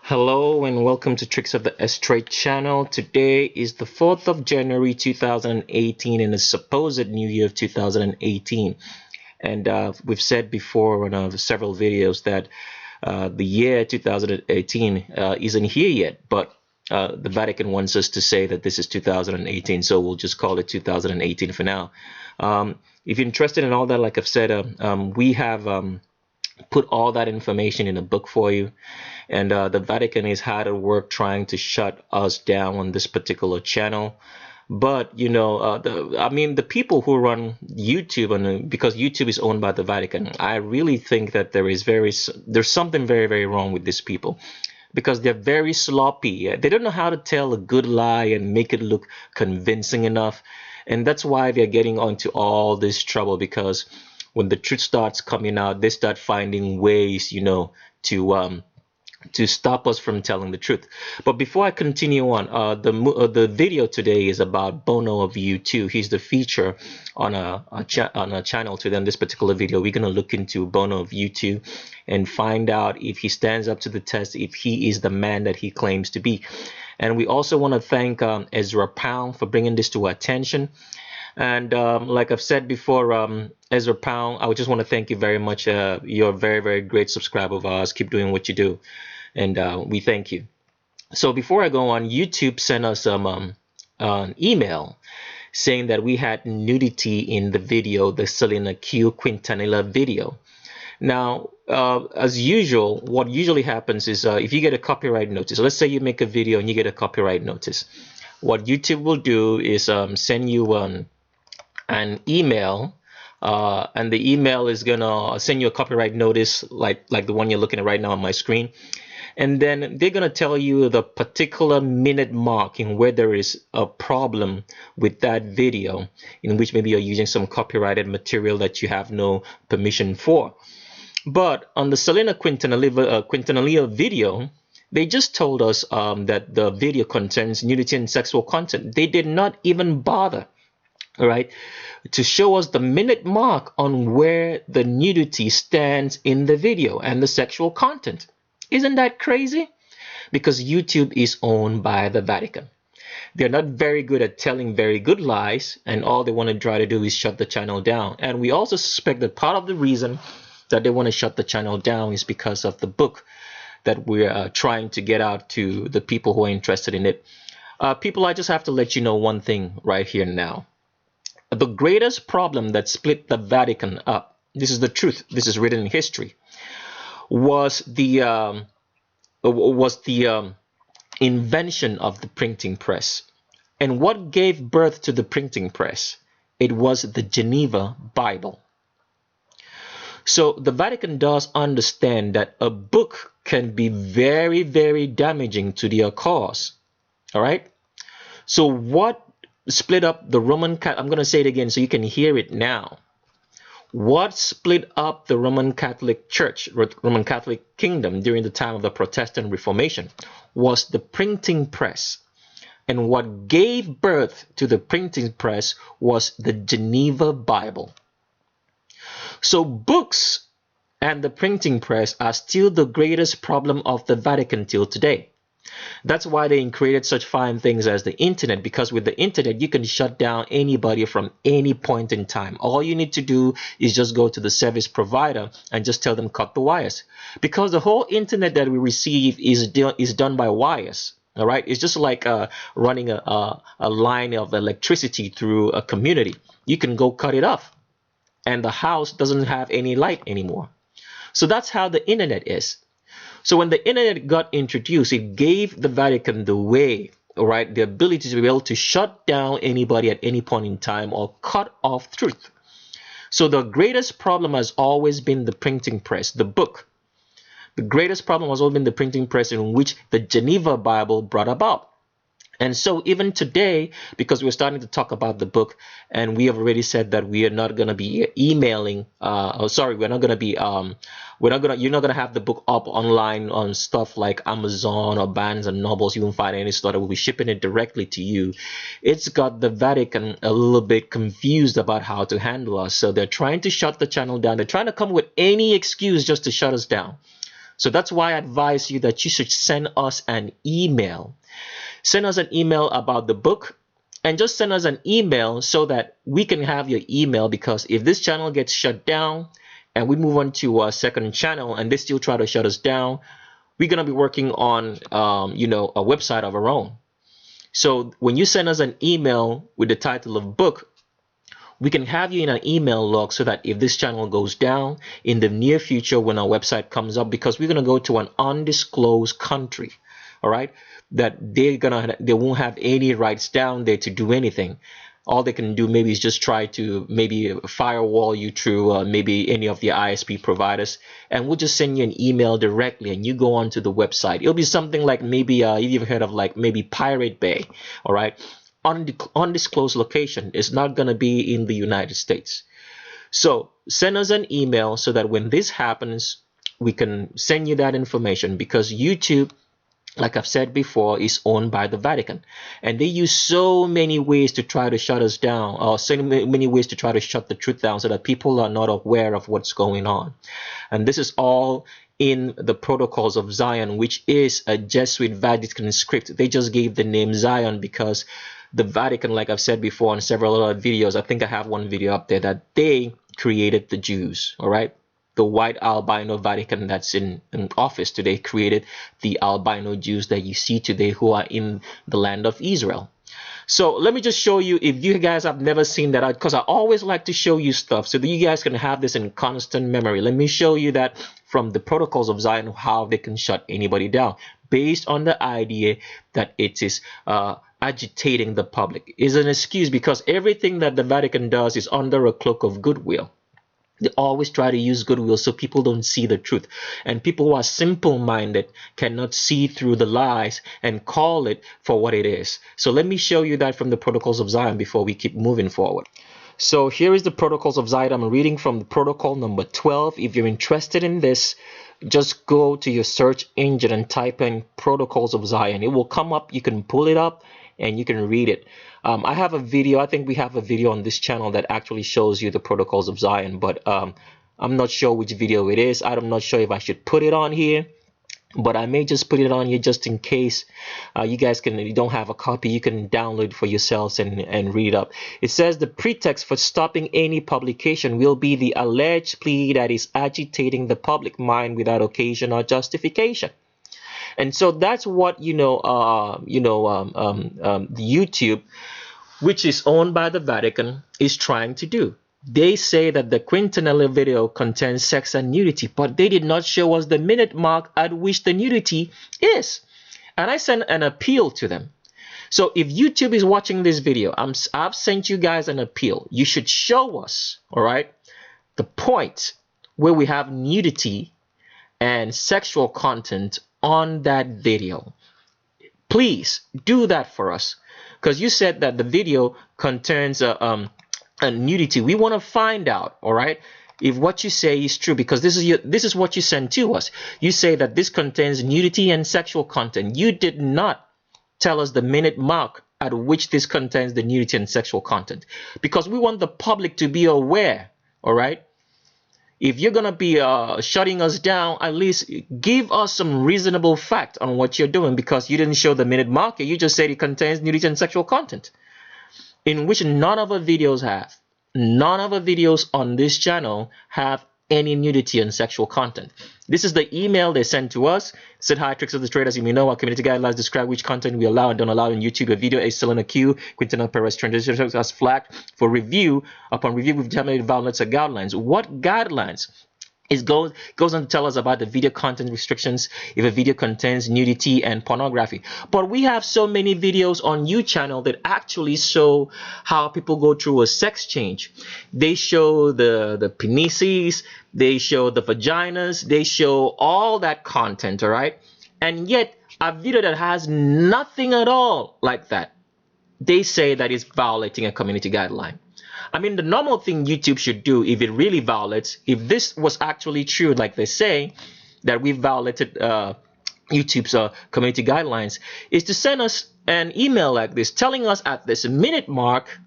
Hello and welcome to Tricks of the Straight channel. Today is the 4th of January 2018 and the supposed new year of 2018. And we've said before on several videos that the year 2018 isn't here yet, but the Vatican wants us to say that this is 2018, so we'll just call it 2018 for now. If you're interested in all that, like I've said, we have put all that information in a book for you, and the Vatican is hard at work trying to shut us down on this particular channel. But you know, the people who run YouTube, and because YouTube is owned by the Vatican, I really think that there's something very, very wrong with these people, because they're very sloppy. They don't know how to tell a good lie and make it look convincing enough, and that's why they're getting onto all this trouble. Because when the truth starts coming out, they start finding ways, to stop us from telling the truth. But before I continue on, the video today is about Bono of U2. He's the feature on a channel today. In this particular video, we're going to look into Bono of U2 and find out if he stands up to the test, if he is the man that he claims to be. And we also want to thank Ezra Pound for bringing this to our attention. And like I've said before, Ezra Pound, I would just want to thank you very much. You're a very, very great subscriber of ours. Keep doing what you do, and we thank you. So before I go on, YouTube sent us an email saying that we had nudity in the video, the Selena Q Quintanilla video. Now, as usual, what usually happens is if you get a copyright notice, let's say you make a video and you get a copyright notice, what YouTube will do is send you an email, and the email is gonna send you a copyright notice like the one you're looking at right now on my screen, and then they're gonna tell you the particular minute mark in where there is a problem with that video, in which maybe you're using some copyrighted material that you have no permission for. But on the Selena Quintanilla video, they just told us that the video contains nudity and sexual content. They did not even bother, all right, to show us the minute mark on where the nudity stands in the video and the sexual content. Isn't that crazy? Because YouTube is owned by the Vatican. They're not very good at telling very good lies, and all they want to try to do is shut the channel down. And we also suspect that part of the reason that they want to shut the channel down is because of the book that we're trying to get out to the people who are interested in it. People, I just have to let you know one thing right here now. The greatest problem that split the Vatican up, this is the truth, this is written in history, was the invention of the printing press. And what gave birth to the printing press? It was the Geneva Bible. So the Vatican does understand that a book can be very, very damaging to their cause. All right? So what split up the Roman Catholic? I'm going to say it again so you can hear it now. What split up the Roman Catholic Church, Roman Catholic Kingdom during the time of the Protestant Reformation was the printing press. And what gave birth to the printing press was the Geneva Bible. So books and the printing press are still the greatest problem of the Vatican till today. That's why they created such fine things as the internet, because with the internet you can shut down anybody from any point in time. All you need to do is just go to the service provider and just tell them cut the wires, because the whole internet that we receive is done by wires. All right, it's just like running a line of electricity through a community. You can go cut it off, and the house doesn't have any light anymore. So that's how the internet is. So when the internet got introduced, it gave the Vatican the way, all right, the ability to be able to shut down anybody at any point in time or cut off truth. So the greatest problem has always been the printing press, the book. The greatest problem has always been the printing press, in which the Geneva Bible brought about. And so even today, because we're starting to talk about the book, and we have already said that we are not going to be emailing, you're not going to have the book up online on stuff like Amazon or Barnes and Nobles. You won't find any store that will be shipping it directly to you. It's got the Vatican a little bit confused about how to handle us. So they're trying to shut the channel down. They're trying to come with any excuse just to shut us down. So that's why I advise you that you should send us an email. Send us an email about the book, and just send us an email so that we can have your email, because if this channel gets shut down and we move on to a second channel and they still try to shut us down, we're going to be working on a website of our own. So when you send us an email with the title of book, we can have you in an email log so that if this channel goes down in the near future when our website comes up, because we're going to go to an undisclosed country, all right, that they won't have any rights down there to do anything. All they can do maybe is just try to maybe firewall you through maybe any of the ISP providers, and we'll just send you an email directly and you go onto the website. It'll be something like maybe you've heard of like maybe Pirate Bay, all right, undisclosed location. It's not going to be in the United States. So send us an email so that when this happens, we can send you that information, because YouTube, like I've said before, is owned by the Vatican, and they use so many ways to try to shut us down, or so many ways to try to shut the truth down, so that people are not aware of what's going on. And this is all in the Protocols of Zion, which is a Jesuit Vatican script. They just gave the name Zion because the Vatican, like I've said before in several other videos, I think I have one video up there, that they created the Jews, all right? The white albino Vatican that's in office today created the albino Jews that you see today, who are in the land of Israel. So let me just show you, if you guys have never seen that, because I always like to show you stuff so that you guys can have this in constant memory. Let me show you that from the Protocols of Zion, how they can shut anybody down based on the idea that it is agitating the public. Is an excuse, because everything that the Vatican does is under a cloak of goodwill. They always try to use goodwill so people don't see the truth. And people who are simple-minded cannot see through the lies and call it for what it is. So let me show you that from the Protocols of Zion before we keep moving forward. So here is the Protocols of Zion. I'm reading from the protocol number 12. If you're interested in this, just go to your search engine and type in Protocols of Zion. It will come up. You can pull it up and you can read it. I have a video. I think we have a video on this channel that actually shows you the Protocols of Zion, but I'm not sure which video it is. I'm not sure if I should put it on here, but I may just put it on here just in case you guys you don't have a copy. You can download it for yourselves and read up. It says the pretext for stopping any publication will be the alleged plea that is agitating the public mind without occasion or justification. And so that's what YouTube, which is owned by the Vatican, is trying to do. They say that the Quintanilla video contains sex and nudity, but they did not show us the minute mark at which the nudity is. And I sent an appeal to them. So if YouTube is watching this video, I've sent you guys an appeal. You should show us, all right, the point where we have nudity and sexual content on that video. Please do that for us, because you said that the video contains a nudity. We want to find out, all right, if what you say is true, because this is what you sent to us. You say that this contains nudity and sexual content. You did not tell us the minute mark at which this contains the nudity and sexual content, because we want the public to be aware, all right? If you're going to be shutting us down, at least give us some reasonable fact on what you're doing, because you didn't show the minute marker. You just said it contains nudity and sexual content, in which none of our videos have. None of our videos on this channel have any nudity and sexual content. This is the email they sent to us. It said, hi, Tricks of the Trade. As you may know, our community guidelines describe which content we allow and don't allow in YouTube. A video is still in a queue. Quintana Perez transition has flagged for review. Upon review, we've determined violates of guidelines. What guidelines? It goes on to tell us about the video content restrictions if a video contains nudity and pornography. But we have so many videos on YouTube channel that actually show how people go through a sex change. They show the penises, they show the vaginas, they show all that content, all right? And yet, a video that has nothing at all like that, they say that it's violating a community guideline. I mean, the normal thing YouTube should do, if it really violates, if this was actually true, like they say, that we violated YouTube's community guidelines, is to send us an email like this, telling us at this minute mark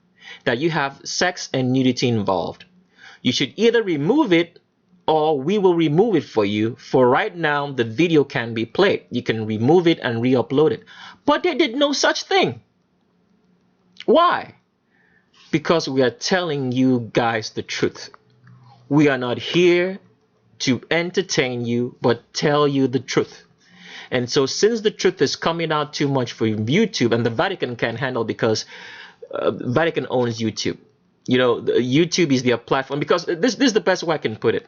that you have sex and nudity involved. You should either remove it or we will remove it for you. For right now, the video can be played. You can remove it and re-upload it. But they did no such thing. Why? Because we are telling you guys the truth. We are not here to entertain you, but tell you the truth. And so since the truth is coming out too much for YouTube, and the Vatican can't handle, because Vatican owns YouTube. You know, YouTube is their platform, because this is the best way I can put it.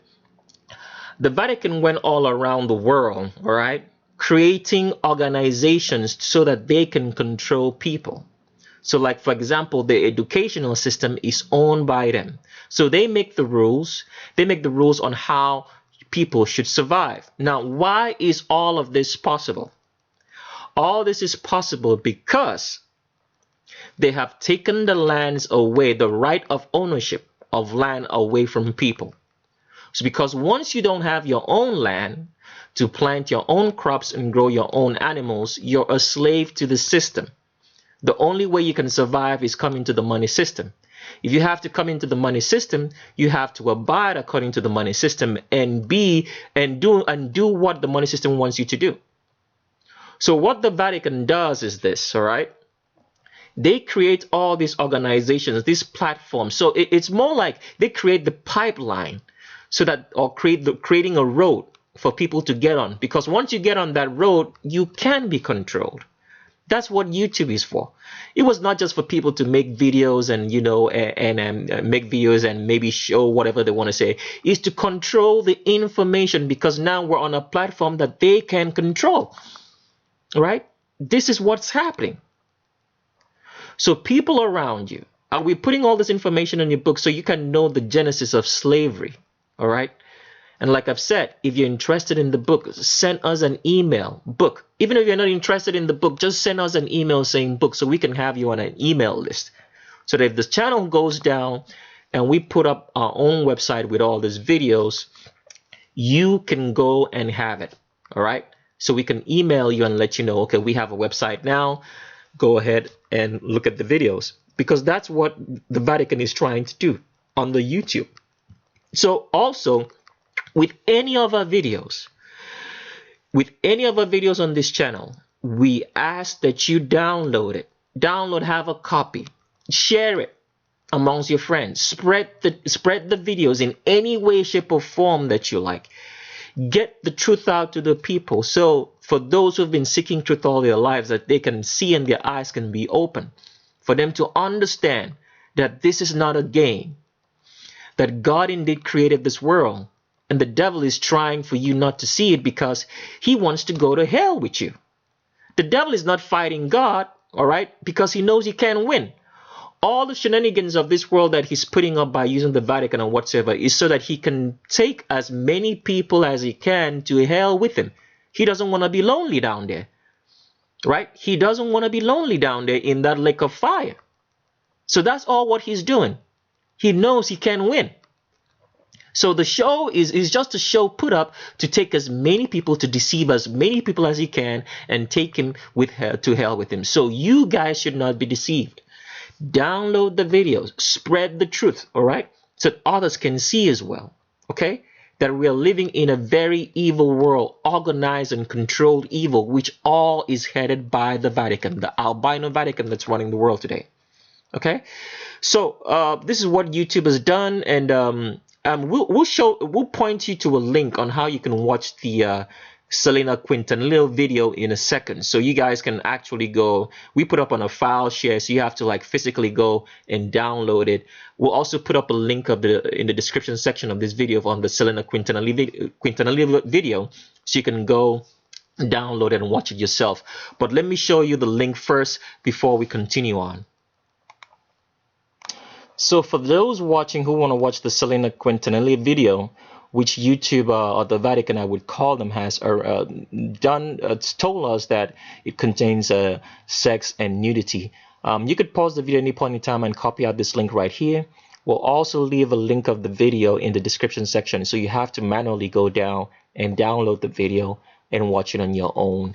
The Vatican went all around the world, all right, creating organizations so that they can control people. So like, for example, the educational system is owned by them. So they make the rules. They make the rules on how people should survive. Now, why is all of this possible? All this is possible because they have taken the lands away, the right of ownership of land away from people. So because once you don't have your own land to plant your own crops and grow your own animals, you're a slave to the system. The only way you can survive is come into the money system. If you have to come into the money system, you have to abide according to the money system and do what the money system wants you to do. So what the Vatican does is this, all right? They create all these organizations, these platforms. So it's more like they create the pipeline, so that, or creating a road for people to get on. Because once you get on that road, you can be controlled. That's what YouTube is for. It was not just for people to make videos and, you know, make videos and maybe show whatever they want to say. It's to control the information, because now we're on a platform that they can control. Right? This is what's happening. So people around you, are we putting all this information in your book so you can know the genesis of slavery? All right? And like I've said, if you're interested in the book, send us an email, book. Even if you're not interested in the book, just send us an email saying book, so we can have you on an email list. So that if this channel goes down and we put up our own website with all these videos, you can go and have it. All right? So we can email you and let you know, okay, we have a website now. Go ahead and look at the videos. Because that's what the Vatican is trying to do on the YouTube. So also, with any of our videos on this channel, we ask that you download it. Have a copy, share it amongst your friends, spread the videos in any way, shape, or form that you like. Get the truth out to the people. So for those who've been seeking truth all their lives, that they can see and their eyes can be open, for them to understand that this is not a game, that God indeed created this world. And the devil is trying for you not to see it, because he wants to go to hell with you. The devil is not fighting God, all right, because he knows he can't win. All the shenanigans of this world that he's putting up by using the Vatican or whatsoever is so that he can take as many people as he can to hell with him. He doesn't want to be lonely down there, right? He doesn't want to be lonely down there in that lake of fire. So that's all what he's doing. He knows he can win. So the show is just a show put up to take as many people, to deceive as many people as he can, and take him to hell with him. So you guys should not be deceived. Download the videos, spread the truth, all right? So that others can see as well, okay? That we are living in a very evil world, organized and controlled evil, which all is headed by the Vatican, the albino Vatican that's running the world today, okay? So this is what YouTube has done, and we'll point you to a link on how you can watch the Selena Quintanillo video in a second, so you guys can actually go. We put up on a file share, so you have to like physically go and download it. We'll also put up a link in the description section of this video on the Selena Quintanillo video, so you can go download it and watch it yourself. But let me show you the link first before we continue on. So for those watching who want to watch the Selena Quintanillo video, which YouTube or the Vatican, I would call them, has told us that it contains sex and nudity. You could pause the video at any point in time and copy out this link right here. We'll also leave a link of the video in the description section, so you have to manually go down and download the video and watch it on your own,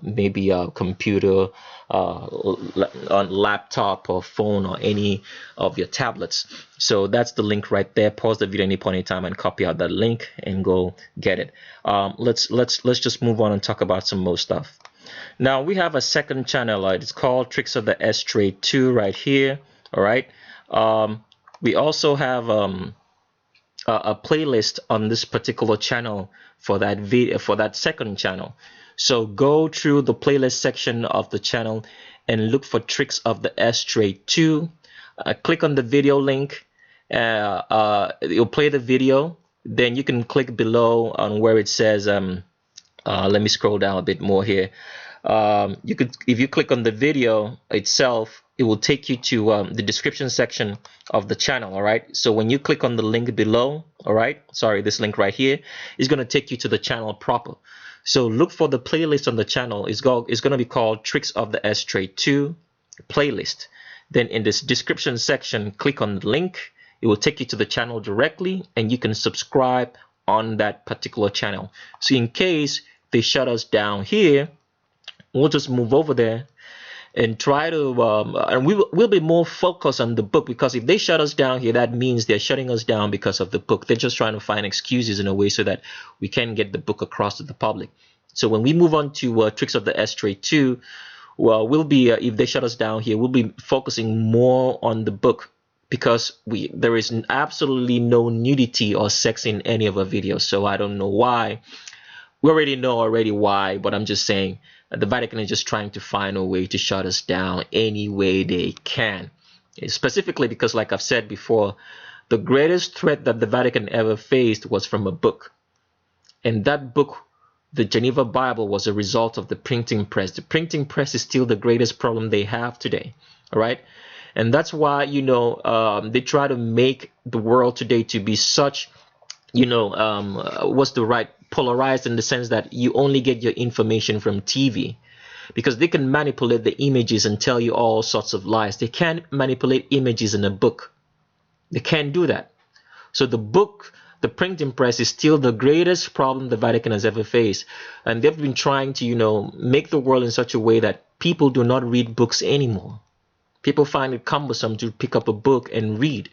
maybe a computer, on laptop or phone or any of your tablets. So that's the link right there. Pause the video any point in time and copy out that link and go get it. Let's just move on and talk about some more stuff. Now we have a second channel. It's called Tricks of the S Trade 2 right here. All right. We also have a playlist on this particular channel for that video, for that second channel. So go through the playlist section of the channel and look for Tricks of the S Trade 2. Click on the video link. It'll play the video. Then you can click below on where it says let me scroll down a bit more here. If you click on the video itself, it will take you to the description section of the channel. All right. So when you click on the link below, all right, sorry, this link right here is going to take you to the channel proper. So look for the playlist on the channel. It's going to be called Tricks of the S Trade 2 playlist. Then in this description section, click on the link. It will take you to the channel directly, and you can subscribe on that particular channel. So in case they shut us down here, we'll just move over there and try to and we'll be more focused on the book, because if they shut us down here, that means they're shutting us down because of the book. They're just trying to find excuses in a way so that we can get the book across to the public. So when we move on to Tricks of the S Trade 2, well, we'll be if they shut us down here, we'll be focusing more on the book, because there is absolutely no nudity or sex in any of our videos. So I don't know why. We already know why, but I'm just saying the Vatican is just trying to find a way to shut us down any way they can. Specifically because, like I've said before, the greatest threat that the Vatican ever faced was from a book. And that book, the Geneva Bible, was a result of the printing press. The printing press is still the greatest problem they have today. All right. And that's why, they try to make the world today to be such, what's the right, polarized, in the sense that you only get your information from TV, because they can manipulate the images and tell you all sorts of lies. They can't manipulate images in a book. They can't do that. So the book, the printing press, is still the greatest problem the Vatican has ever faced. And they've been trying to, make the world in such a way that people do not read books anymore. People find it cumbersome to pick up a book and read.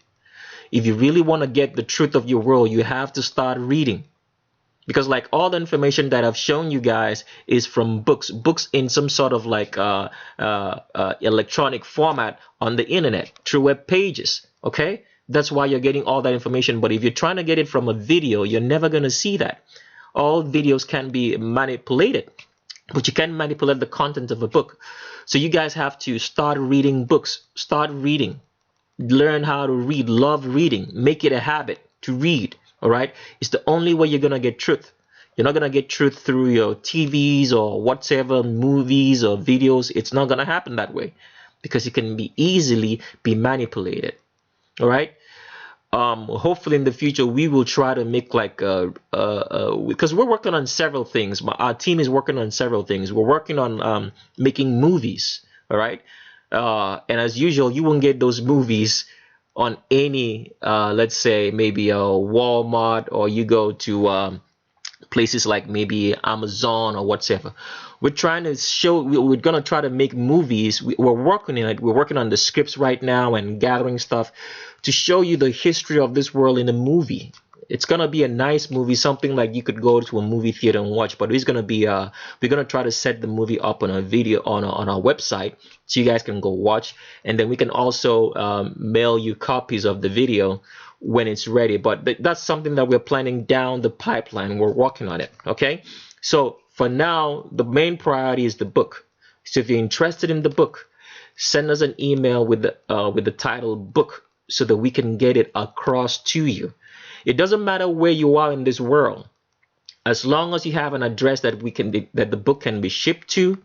If you really want to get the truth of your world, you have to start reading. Because like all the information that I've shown you guys is from books in some sort of like electronic format on the internet through web pages. Okay, that's why you're getting all that information. But if you're trying to get it from a video, you're never going to see that. All videos can be manipulated, but you can't manipulate the content of a book. So you guys have to start reading books. Start reading. Learn how to read. Love reading. Make it a habit to read. All right. It's the only way you're going to get truth. You're not going to get truth through your TVs or whatever, movies or videos. It's not going to happen that way, because it can be easily be manipulated. All right. Hopefully in the future we will try to make like because we're working on several things. Our team is working on several things. We're working on making movies. All right. And as usual, you won't get those movies on any let's say maybe a Walmart, or you go to places like maybe Amazon or whatever. We're trying to show, we're going to try to make movies. We're working on it. We're working on the scripts right now and gathering stuff to show you the history of this world in a movie. It's going to be a nice movie, something like you could go to a movie theater and watch, but it's going to be we're going to try to set the movie up on a video on our website, so you guys can go watch, and then we can also mail you copies of the video when it's ready. But that's something that we're planning down the pipeline. We're working on it. Okay, so for now, the main priority is the book. So if you're interested in the book, send us an email with the title book, so that we can get it across to you. It doesn't matter where you are in this world, as long as you have an address that that the book can be shipped to,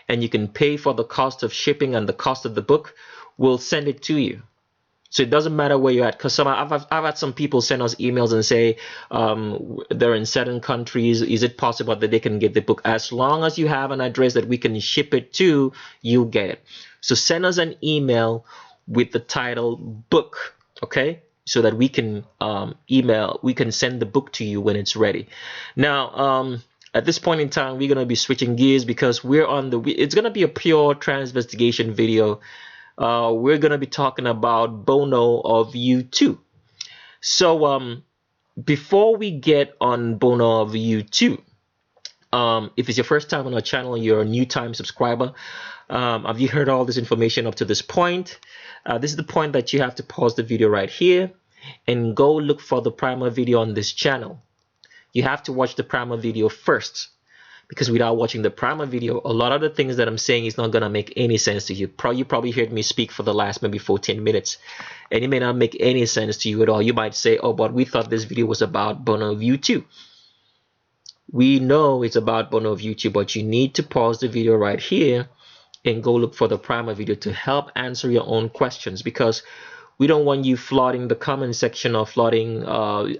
and you can pay for the cost of shipping and the cost of the book, we'll send it to you. So it doesn't matter where you're at, because I've had some people send us emails and say they're in certain countries. Is it possible that they can get the book? As long as you have an address that we can ship it to, you'll get it. So send us an email with the title book, okay, so that we can we can send the book to you when it's ready. Now, At this point in time, we're going to be switching gears because it's going to be a pure transvestigation video. We're going to be talking about Bono of U2. So before we get on Bono of U2, if it's your first time on our channel, you're a new time subscriber, have you heard all this information up to this point? This is the point that you have to pause the video right here and go look for the primer video on this channel. You have to watch the primer video first, because without watching the primer video, a lot of the things that I'm saying is not going to make any sense to you. You probably heard me speak for the last maybe 14 minutes, and it may not make any sense to you at all. You might say, oh, but we thought this video was about Bono of U2. We know it's about Bono of U2, but you need to pause the video right here and go look for the primer video to help answer your own questions, because we don't want you flooding the comment section or flooding,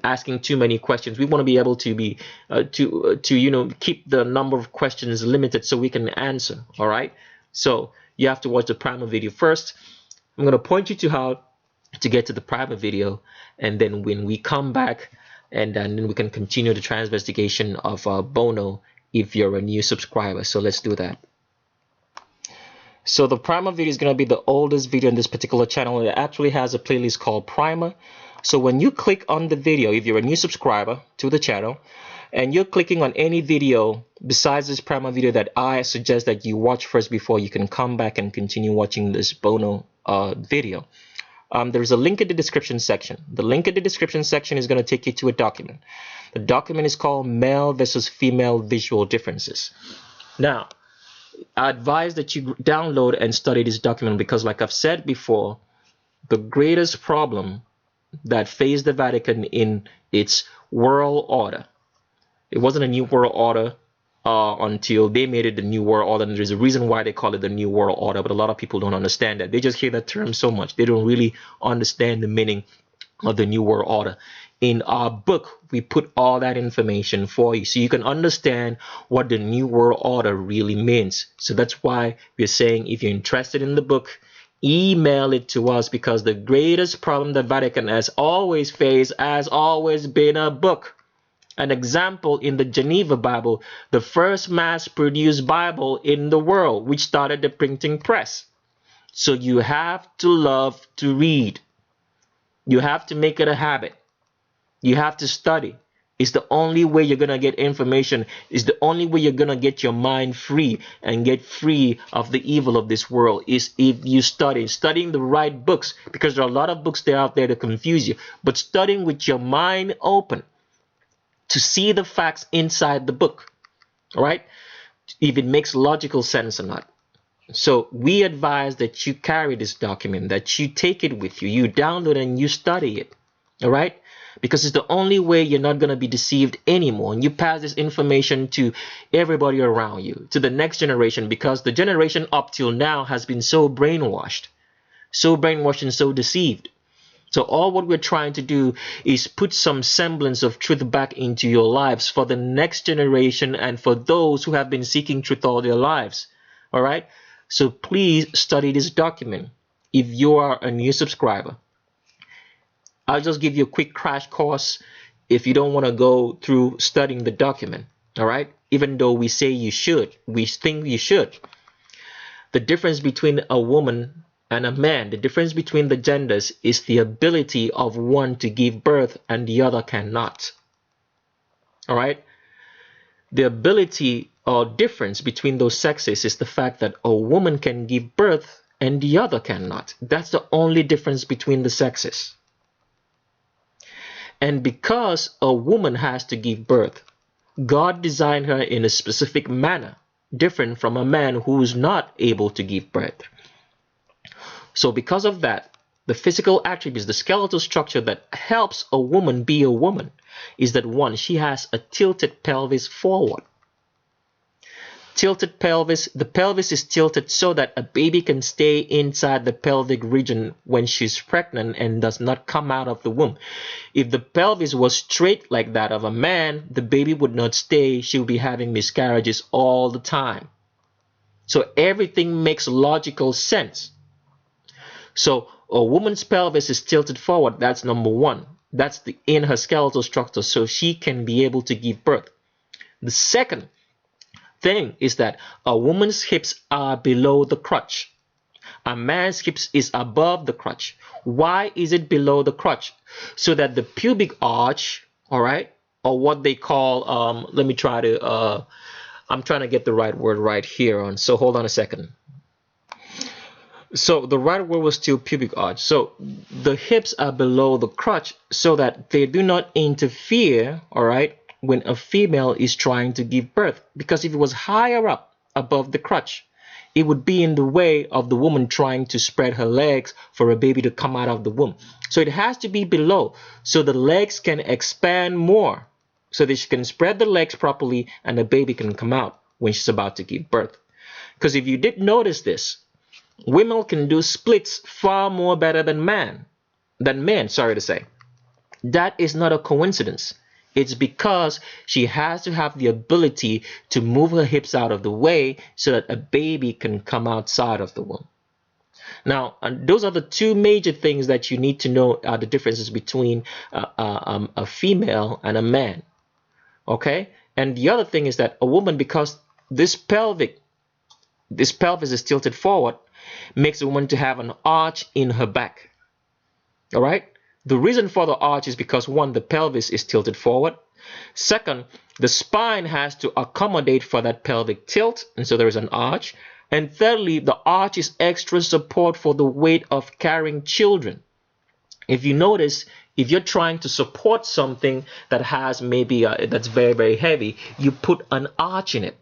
asking too many questions. We want to be able to be keep the number of questions limited so we can answer. All right. So you have to watch the primer video first. I'm going to point you to how to get to the primer video, and then when we come back, and then we can continue the transvestigation of Bono if you're a new subscriber. So let's do that. So the primer video is going to be the oldest video in this particular channel. It actually has a playlist called Primer. So when you click on the video, if you're a new subscriber to the channel, and you're clicking on any video besides this primer video that I suggest that you watch first before you can come back and continue watching this Bono video, there's a link in the description section. The link in the description section is going to take you to a document. The document is called Male versus Female Visual Differences. Now, I advise that you download and study this document, because like I've said before, the greatest problem that faced the Vatican in its world order, it wasn't a new world order until they made it the new world order, and there's a reason why they call it the new world order, but a lot of people don't understand that. They just hear that term so much, they don't really understand the meaning of the new world order. In our book, we put all that information for you so you can understand what the new world order really means. So that's why we're saying, if you're interested in the book, email it to us, because the greatest problem the Vatican has always faced has always been a book. An example, in the Geneva Bible, the first mass-produced Bible in the world, which started the printing press. So you have to love to read. You have to make it a habit. You have to study. It's the only way you're going to get information. It's the only way you're going to get your mind free and get free of the evil of this world, is if you study. Studying the right books, because there are a lot of books there out there to confuse you. But studying with your mind open to see the facts inside the book. All right? If it makes logical sense or not. So we advise that you carry this document, that you take it with you. You download and you study it. All right? Because it's the only way you're not going to be deceived anymore. And you pass this information to everybody around you, to the next generation, because the generation up till now has been so brainwashed and so deceived. So all what we're trying to do is put some semblance of truth back into your lives for the next generation and for those who have been seeking truth all their lives. All right? So please study this document if you are a new subscriber. I'll just give you a quick crash course if you don't want to go through studying the document. All right? Even though we say you should, we think you should. The difference between a woman and a man, the difference between the genders, is the ability of one to give birth and the other cannot. All right? The ability or difference between those sexes is the fact that a woman can give birth and the other cannot. That's the only difference between the sexes. And because a woman has to give birth, God designed her in a specific manner, different from a man who is not able to give birth. So because of that, the physical attributes, the skeletal structure that helps a woman be a woman, is that one, she has a tilted pelvis forward. Tilted pelvis, the pelvis is tilted so that a baby can stay inside the pelvic region when she's pregnant and does not come out of the womb. If the pelvis was straight like that of a man, the baby would not stay. She would be having miscarriages all the time. So everything makes logical sense. So a woman's pelvis is tilted forward. That's number one. That's in her skeletal structure, so she can be able to give birth. The second thing is that a woman's hips are below the crotch. A man's hips is above the crotch. Why is it below the crotch? So that the pubic arch, all right, or what they call, let me try to, I'm trying to get the right word right here on. So hold on a second. So the right word was still pubic arch. So the hips are below the crotch so that they do not interfere, all right, when a female is trying to give birth. Because if it was higher up above the crotch, it would be in the way of the woman trying to spread her legs for a baby to come out of the womb. So it has to be below so the legs can expand more, so that she can spread the legs properly and the baby can come out when she's about to give birth. Because if you did notice this, women can do splits far more better than men, sorry to say. That is not a coincidence. It's because she has to have the ability to move her hips out of the way so that a baby can come outside of the womb. Now, those are the two major things that you need to know are the differences between a female and a man. Okay? And the other thing is that a woman, because this pelvis is tilted forward, makes a woman to have an arch in her back. All right? The reason for the arch is because, one, the pelvis is tilted forward. Second, the spine has to accommodate for that pelvic tilt, and so there is an arch. And thirdly, the arch is extra support for the weight of carrying children. If you notice, if you're trying to support something that has maybe that's very, very heavy, you put an arch in it.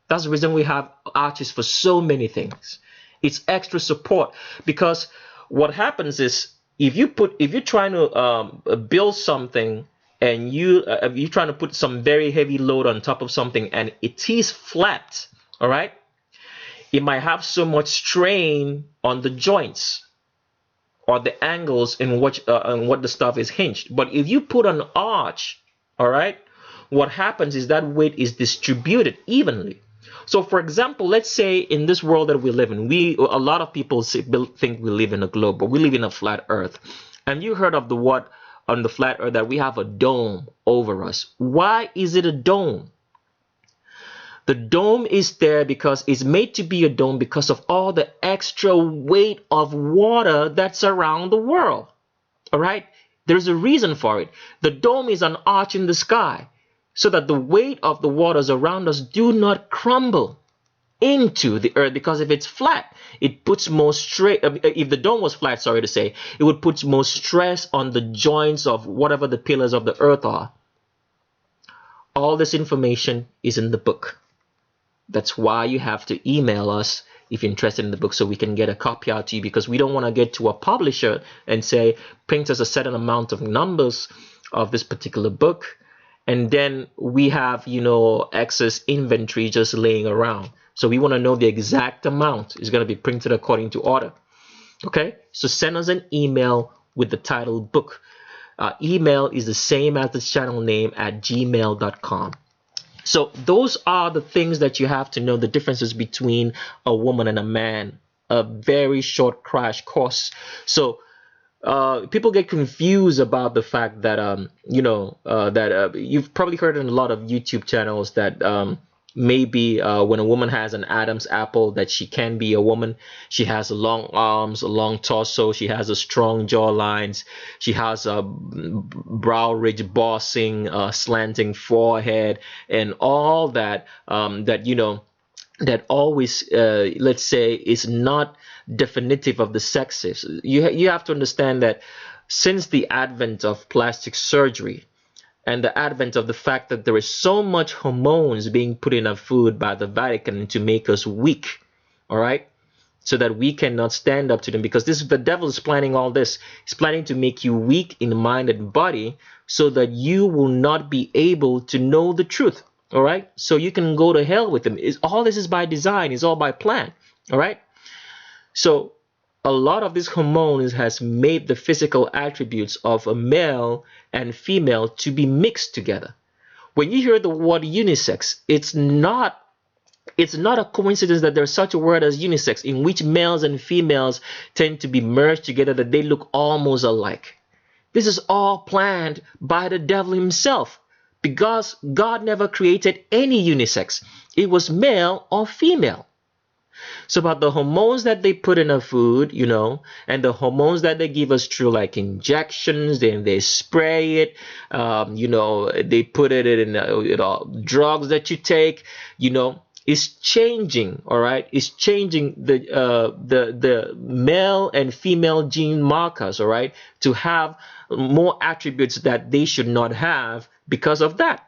That's the reason we have arches for so many things. It's extra support, because what happens is, if you're trying to build something and you're trying to put some very heavy load on top of something and it is flat, all right, it might have so much strain on the joints or the angles in what the stuff is hinged. But if you put an arch, all right, what happens is that weight is distributed evenly. So, for example, let's say in this world that we live in, a lot of people think we live in a globe, but we live in a flat earth. And you heard of the word on the flat earth that we have a dome over us. Why is it a dome? The dome is there because it's made to be a dome because of all the extra weight of water that's around the world. All right? There's a reason for it. The dome is an arch in the sky, so that the weight of the waters around us do not crumble into the earth, because if it's flat, it puts more stress. If the dome was flat, sorry to say, it would put more stress on the joints of whatever the pillars of the earth are. All this information is in the book. That's why you have to email us if you're interested in the book, so we can get a copy out to you, because we don't want to get to a publisher and say, print us a certain amount of numbers of this particular book, and then we have, excess inventory just laying around. So we want to know the exact amount is going to be printed according to order. Okay, so send us an email with the title book. Email is the same as the channel name at gmail.com. So those are the things that you have to know, the differences between a woman and a man. A very short crash course. So people get confused about the fact that you've probably heard in a lot of YouTube channels that maybe when a woman has an Adam's apple, that she can be a woman. She has long arms, a long torso, she has a strong jawlines, she has a brow ridge bossing, slanting forehead, and all that that always let's say is not definitive of the sexes. You have to understand that since the advent of plastic surgery and the advent of the fact that there is so much hormones being put in our food by the Vatican to make us weak, all right, so that we cannot stand up to them, because the devil is planning all this. He's planning to make you weak in mind and body so that you will not be able to know the truth, all right, so you can go to hell with him. All this is by design. It's all by plan, all right. So a lot of these hormones has made the physical attributes of a male and female to be mixed together. When you hear the word unisex, it's not a coincidence that there's such a word as unisex, in which males and females tend to be merged together, that they look almost alike. This is all planned by the devil himself because God never created any unisex. It was male or female. So about the hormones that they put in our food, and the hormones that they give us through like injections, then they spray it, they put it in drugs that you take, is changing. All right, it's changing the male and female gene markers. All right, to have more attributes that they should not have because of that.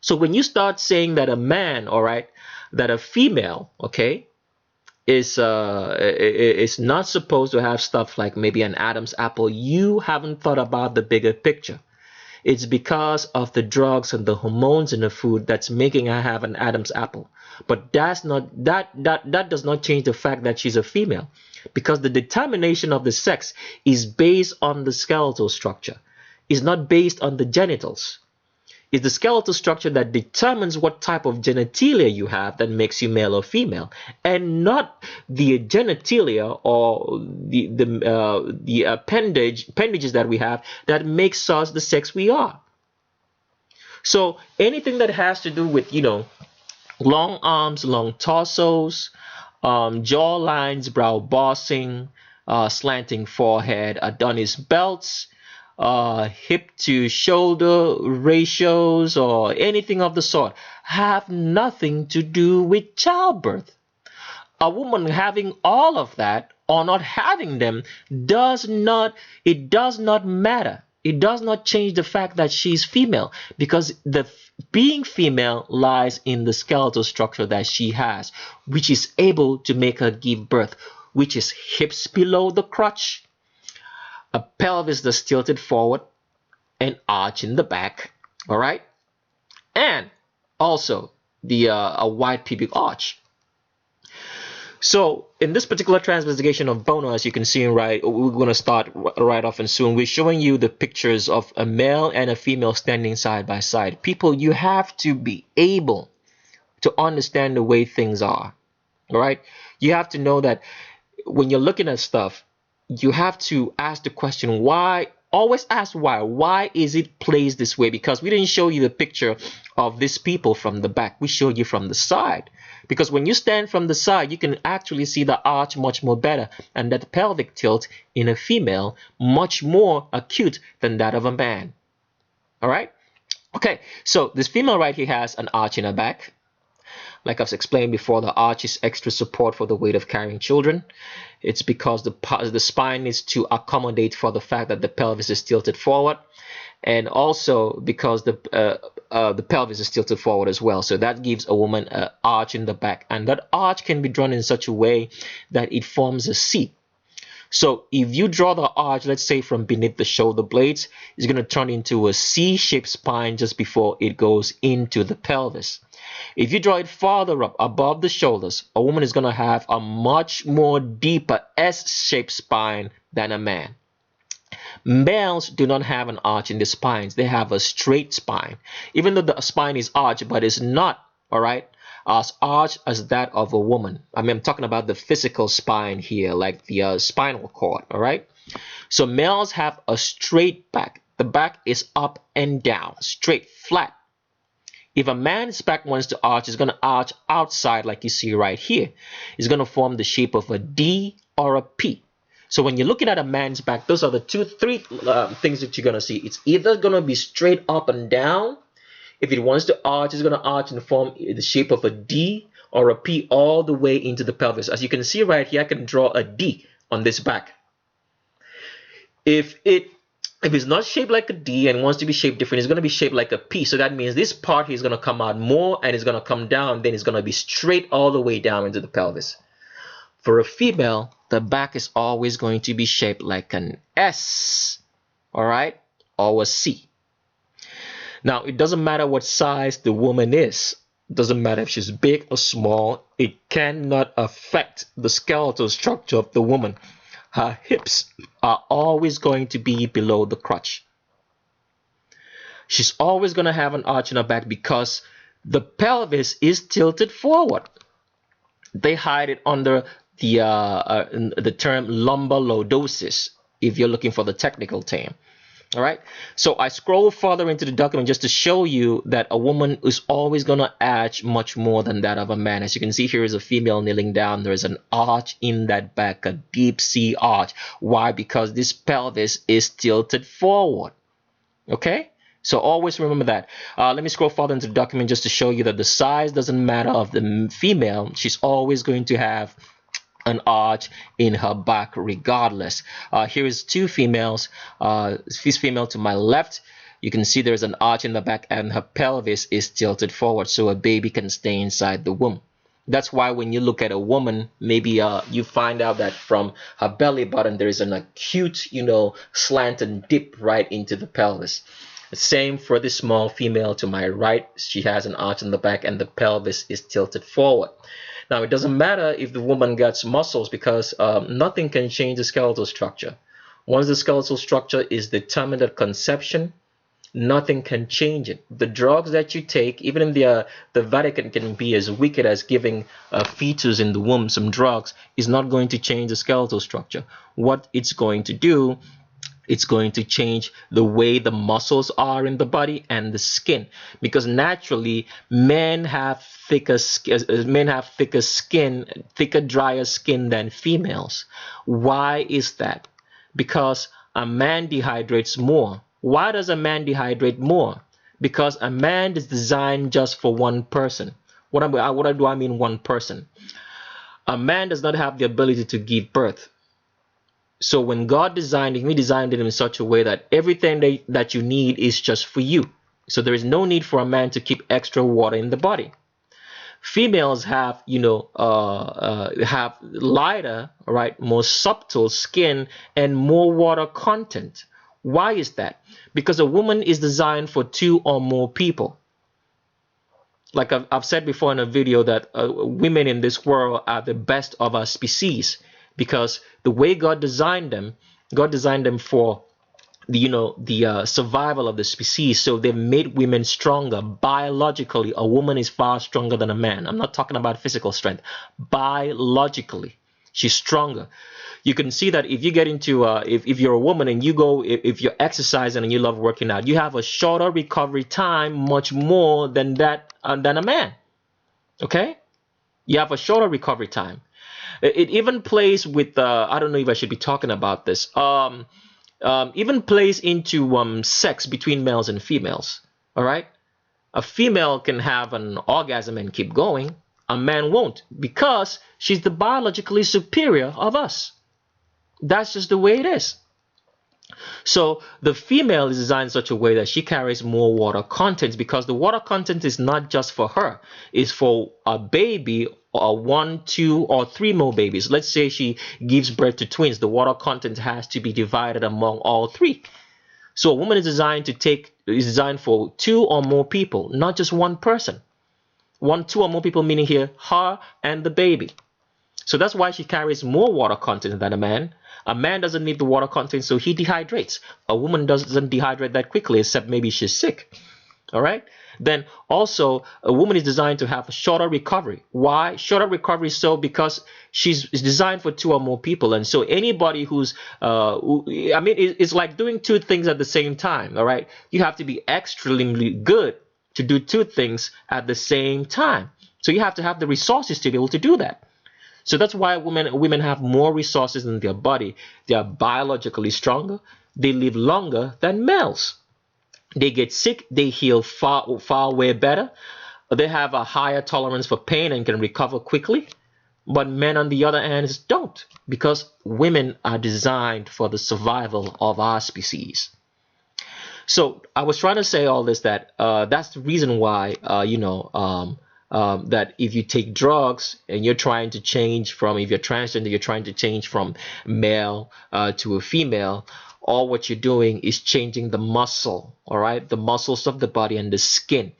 So when you start saying that a man, all right, that a female, okay, is not supposed to have stuff like maybe an Adam's apple, you haven't thought about the bigger picture. It's because of the drugs and the hormones in the food that's making her have an Adam's apple. But that does not change the fact that she's a female, because the determination of the sex is based on the skeletal structure. It's not based on the genitals. It's the skeletal structure that determines what type of genitalia you have that makes you male or female, and not the genitalia or the appendages that we have that makes us the sex we are. So anything that has to do with long arms, long torsos, jaw lines, brow bossing, slanting forehead, Adonis belts, hip to shoulder ratios, or anything of the sort, have nothing to do with childbirth. A woman having all of that or not having them does not matter. It does not change the fact that she's female, because the being female lies in the skeletal structure that she has, which is able to make her give birth, which is hips below the crotch, a pelvis that's tilted forward, an arch in the back, all right, and also a wide pubic arch. So in this particular transvestigation of bono, as you can see, right, we're going to start right off and soon. We're showing you the pictures of a male and a female standing side by side. People, you have to be able to understand the way things are, all right? You have to know that when you're looking at stuff, you have to ask the question why. Always ask why. Why is it placed this way? Because we didn't show you the picture of these people from the back. We showed you from the side. Because when you stand from the side, you can actually see the arch much more better, and that pelvic tilt in a female much more acute than that of a man. All right? Okay, so this female right here has an arch in her back. Like I've explained before, the arch is extra support for the weight of carrying children. It's because the spine needs to accommodate for the fact that the pelvis is tilted forward, and also because the pelvis is tilted forward as well. So that gives a woman an arch in the back, and that arch can be drawn in such a way that it forms a C. So if you draw the arch, let's say from beneath the shoulder blades, it's going to turn into a C-shaped spine just before it goes into the pelvis. If you draw it farther up above the shoulders, a woman is going to have a much more deeper S-shaped spine than a man. Males do not have an arch in the spines. They have a straight spine. Even though the spine is arched, but it's not, all right, as arched as that of a woman. I mean, I'm talking about the physical spine here, like the spinal cord, all right? So males have a straight back. The back is up and down, straight, flat. If a man's back wants to arch, it's going to arch outside like you see right here. It's going to form the shape of a D or a P. So when you're looking at a man's back, those are the three things that you're going to see. It's either going to be straight up and down. If it wants to arch, it's going to arch and form the shape of a D or a P all the way into the pelvis. As you can see right here, I can draw a D on this back. If it's not shaped like a D and wants to be shaped different, it's going to be shaped like a P. So that means this part here is going to come out more, and it's going to come down. Then it's going to be straight all the way down into the pelvis. For a female, the back is always going to be shaped like an S, all right, or a C. Now, it doesn't matter what size the woman is. It doesn't matter if she's big or small. It cannot affect the skeletal structure of the woman. Her hips are always going to be below the crotch. She's always going to have an arch in her back because the pelvis is tilted forward. They hide it under the term lumbar lordosis, if you're looking for the technical term. All right. So I scroll further into the document just to show you that a woman is always going to arch much more than that of a man. As you can see, here is a female kneeling down. There is an arch in that back, a deep sea arch. Why? Because this pelvis is tilted forward. Okay. So always remember that. Let me scroll further into the document just to show you that the size doesn't matter of the female. She's always going to have an arch in her back regardless. Here is two females. This female to my left, you can see there's an arch in the back and her pelvis is tilted forward so a baby can stay inside the womb. That's why when you look at a woman, maybe you find out that from her belly button there is an acute, slant and dip right into the pelvis. Same for this small female to my right. She has an arch in the back and the pelvis is tilted forward. Now, it doesn't matter if the woman gets muscles because nothing can change the skeletal structure. Once the skeletal structure is determined at conception, nothing can change it. The drugs that you take, even in the Vatican can be as wicked as giving a fetus in the womb some drugs, is not going to change the skeletal structure. What it's going to do, it's going to change the way the muscles are in the body and the skin, because naturally men have thicker skin, thicker, drier skin than females. Why is that? Because a man dehydrates more. Why does a man dehydrate more? Because a man is designed just for one person. What do I mean one person? A man does not have the ability to give birth. So when God designed him, he designed it in such a way that everything that you need is just for you. So there is no need for a man to keep extra water in the body. Females have, have lighter, right, more subtle skin and more water content. Why is that? Because a woman is designed for two or more people. Like I've said before in a video that women in this world are the best of our species, because the way God designed them for the survival of the species. So they've made women stronger biologically. A woman is far stronger than a man. I'm not talking about physical strength. Biologically, she's stronger. You can see that if you get into if you're a woman and you go, if you're exercising and you love working out, you have a shorter recovery time, much more than than a man. Okay, you have a shorter recovery time. It even plays with I don't know if I should be talking about this. Even plays into sex between males and females. All right, a female can have an orgasm and keep going. A man won't, because she's the biologically superior of us. That's just the way it is. So the female is designed in such a way that she carries more water content, because the water content is not just for her. It's for a baby, or 1, 2, or 3 more babies. Let's say she gives birth to twins. The water content has to be divided among all 3. So a woman is designed for 2 or more people, not just one person. 1, 2 or more people, meaning here her and the baby. So that's why she carries more water content than a man. A man doesn't need the water content, so he dehydrates. A woman doesn't dehydrate that quickly, except maybe she's sick. All right. Then also, a woman is designed to have a shorter recovery. Why? Shorter recovery, so because she's designed for 2 or more people. And so anybody who's, it's like doing 2 things at the same time. All right. You have to be extremely good to do 2 things at the same time. So you have to have the resources to be able to do that. So that's why women have more resources in their body. They are biologically stronger. They live longer than males. They get sick. They heal far way better. They have a higher tolerance for pain and can recover quickly. But men, on the other hand, don't, because women are designed for the survival of our species. So I was trying to say all this, that that's the reason why that if you take drugs and you're trying to change from, if you're transgender, you're trying to change from male to a female, all what you're doing is changing the muscle, all right? The muscles of the body and the skin.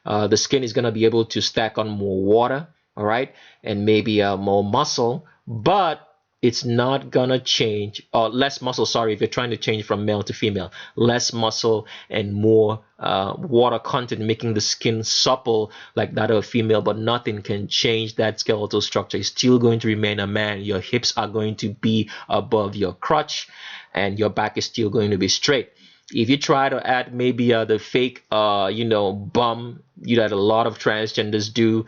The skin is going to be able to stack on more water, all right? And maybe more muscle, but it's not going to change, or less muscle, sorry, if you're trying to change from male to female. Less muscle and more water content, making the skin supple like that of a female, but nothing can change that skeletal structure. It's still going to remain a man. Your hips are going to be above your crotch, and your back is still going to be straight. If you try to add maybe the fake bum, that a lot of transgenders do,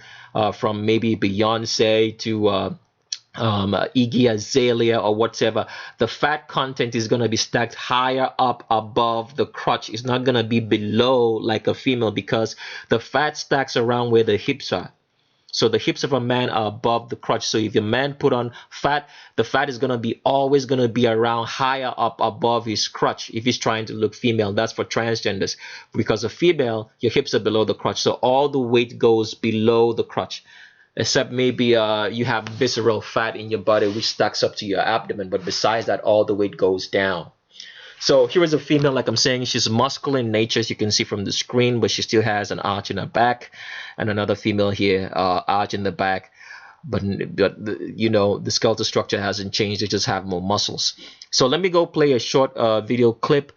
from maybe Beyonce to Iggy Azalea or whatever, the fat content is going to be stacked higher up above the crotch. It's not going to be below like a female, because the fat stacks around where the hips are. So the hips of a man are above the crotch. So if your man put on fat, the fat is going to be always going to be around higher up above his crotch if he's trying to look female. That's for transgenders. Because a female, your hips are below the crotch. So all the weight goes below the crotch, except maybe you have visceral fat in your body which stacks up to your abdomen, but besides that, all the weight goes down. So here is a female, like I'm saying, she's muscular in nature, as you can see from the screen, but she still has an arch in her back, and another female here, arch in the back, but the skeletal structure hasn't changed, they just have more muscles. So let me go play a short video clip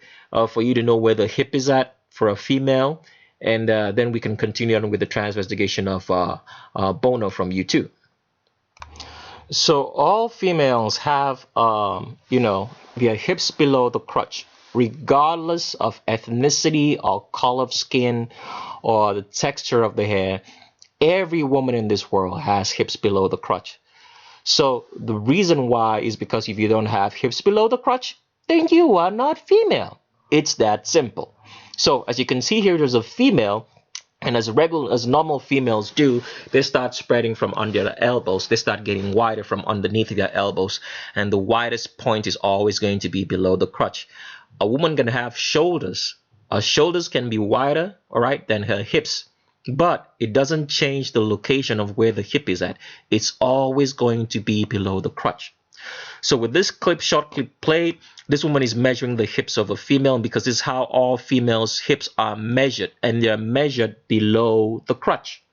for you to know where the hip is at for a female, and then we can continue on with the transvestigation of Bono from U2. So all females have, their hips below the crotch, regardless of ethnicity or color of skin or the texture of the hair. Every woman in this world has hips below the crotch. So the reason why is because if you don't have hips below the crotch, then you are not female. It's that simple. So as you can see here, there's a female, and as normal females do, they start spreading from under the elbows. They start getting wider from underneath their elbows, and the widest point is always going to be below the crotch. A woman can have shoulders. Her shoulders can be wider, all right, than her hips, but it doesn't change the location of where the hip is at. It's always going to be below the crotch. So with this short clip played, this woman is measuring the hips of a female, because this is how all females' hips are measured, and they're measured below the crotch.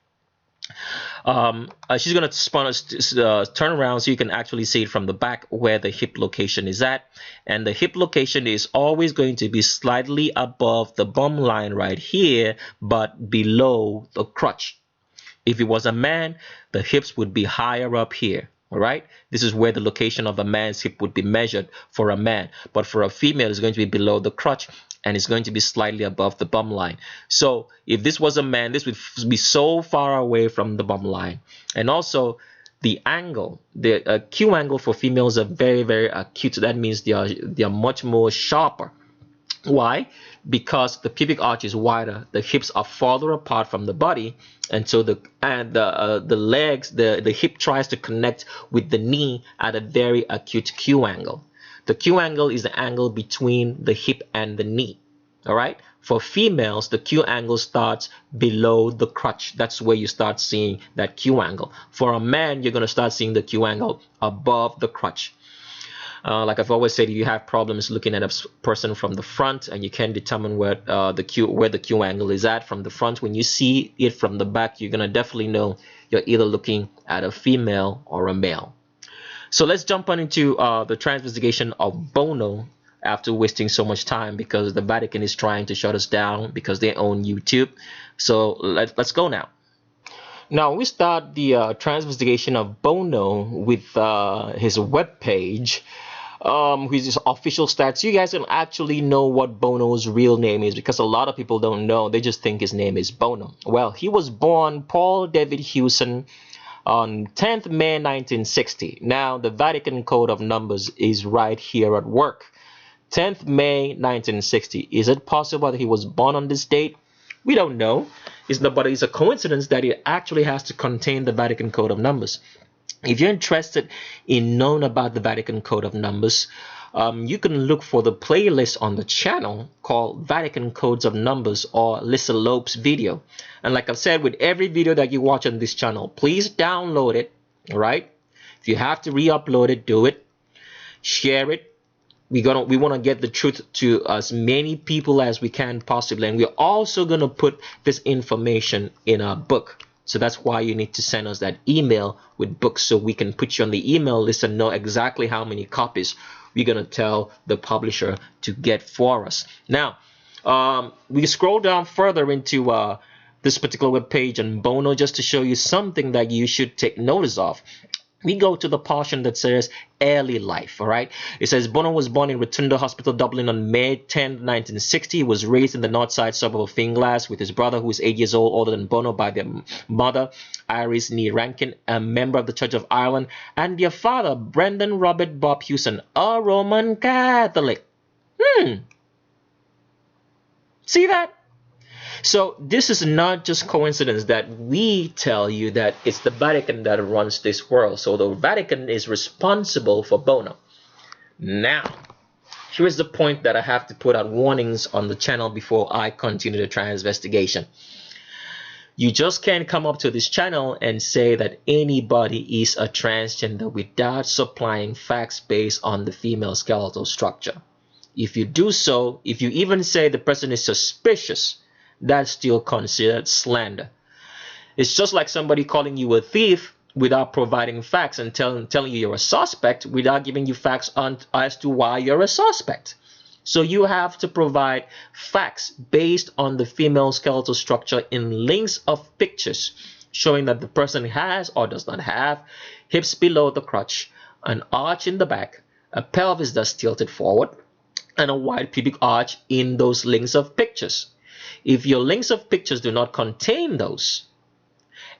She's going to turn around so you can actually see it from the back where the hip location is at. And the hip location is always going to be slightly above the bum line right here, but below the crotch. If it was a man, the hips would be higher up here. All right, this is where the location of a man's hip would be measured for a man, but for a female, it's going to be below the crotch, and it's going to be slightly above the bum line. So if this was a man, this would be so far away from the bum line. And also the angle, the acute angle for females are very, very acute. So that means they are much more sharper. Why? Because the pubic arch is wider, the hips are farther apart from the body, and so the legs, the hip tries to connect with the knee at a very acute Q angle. The Q angle is the angle between the hip and the knee. All right. For females, the Q angle starts below the crotch. That's where you start seeing that Q angle. For a man, you're going to start seeing the Q angle above the crotch. Like I've always said, if you have problems looking at a person from the front and you can't determine where the Q angle is at from the front, when you see it from the back, you're gonna definitely know you're either looking at a female or a male. So let's jump on into the transvestigation of Bono after wasting so much time, because the Vatican is trying to shut us down because they own YouTube. So let's go now. Now we start the transvestigation of Bono with his webpage. His official stats. You guys don't actually know what Bono's real name is, because a lot of people don't know. They just think his name is Bono. Well, he was born Paul David Hewson on 10th May 1960. Now, the Vatican Code of Numbers is right here at work. 10th May 1960. Is it possible that he was born on this date? We don't know. But it's a coincidence that it actually has to contain the Vatican Code of Numbers. If you're interested in knowing about the Vatican Code of Numbers, you can look for the playlist on the channel called Vatican Codes of Numbers, or Lisa Lope's video. And like I've said, with every video that you watch on this channel, please download it. All right. If you have to re-upload it, do it. Share it. We want to get the truth to as many people as we can possibly. And we're also going to put this information in our book. So that's why you need to send us that email with books, so we can put you on the email list and know exactly how many copies we're going to tell the publisher to get for us. Now, we scroll down further into this particular web page on Bono, just to show you something that you should take notice of. we go to the portion that says early life. All right, it says Bono was born in Rotunda Hospital, Dublin on May 10, 1960. He was raised in the north side suburb of Finglas with his brother, who is 8 years old older than Bono, by their mother Iris Nee Rankin, a member of the Church of Ireland, and their father Brendan Robert Bob Hewson, a Roman Catholic. See that? So this is not just coincidence that we tell you that it's the Vatican that runs this world. So the Vatican is responsible for Bono. Now, here's the point that I have to put out warnings on the channel before I continue the transvestigation. You just can't come up to this channel and say that anybody is a transgender without supplying facts based on the female skeletal structure. If you do so, if you even say the person is suspicious, that's still considered slander. It's just like somebody calling you a thief without providing facts and telling you you're a suspect without giving you facts as to why you're a suspect. So you have to provide facts based on the female skeletal structure in links of pictures showing that the person has or does not have hips below the crotch, an arch in the back, a pelvis that's tilted forward, and a wide pubic arch in those links of pictures. If your links of pictures do not contain those,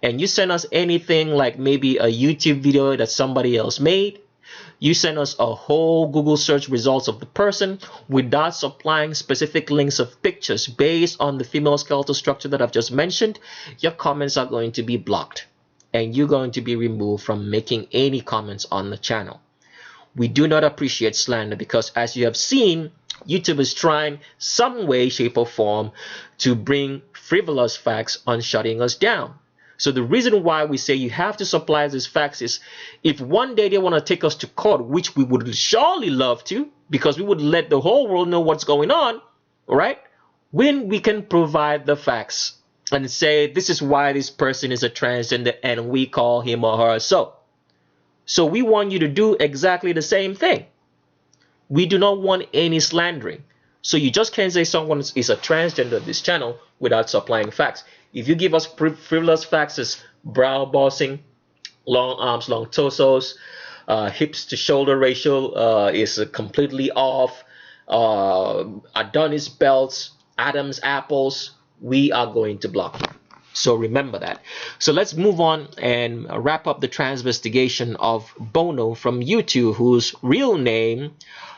and you send us anything like maybe a YouTube video that somebody else made, you send us a whole Google search results of the person without supplying specific links of pictures based on the female skeletal structure that I've just mentioned, your comments are going to be blocked and you're going to be removed from making any comments on the channel. We do not appreciate slander because, as you have seen, YouTube is trying some way, shape, or form to bring frivolous facts on shutting us down. So the reason why we say you have to supply these facts is if one day they want to take us to court, which we would surely love to, because we would let the whole world know what's going on, all right? When we can provide the facts and say this is why this person is a transgender and we call him or her so. So we want you to do exactly the same thing. We do not want any slandering. So you just can't say someone is a transgender on this channel without supplying facts. If you give us frivolous facts as brow bossing, long arms, long torsos, hips to shoulder ratio is completely off, Adonis belts, Adam's apples, we are going to block you. So remember that. So let's move on and wrap up the transvestigation of Bono from YouTube, whose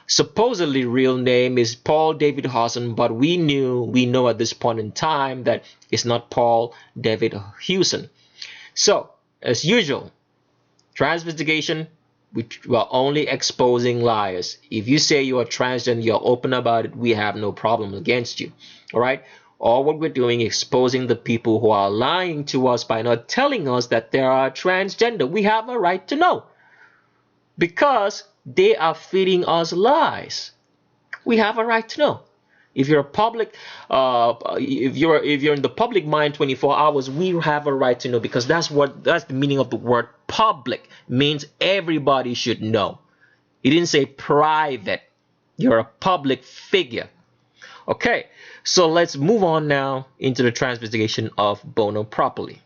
supposedly real name is Paul David Hewson, but we know at this point in time that it's not Paul David Hewson. So as usual, transvestigation, we are only exposing liars. If you say you are transgender, you're open about it, we have no problem against you. All right. All what we're doing is exposing the people who are lying to us by not telling us that they are transgender. We have a right to know because they are feeding us lies. We have a right to know. If you're a public, if you're in the public mind 24 hours, we have a right to know because that's the meaning of the word public. It means everybody should know. It didn't say private. You're a public figure. Okay, so let's move on now into the transvestigation of Bono properly.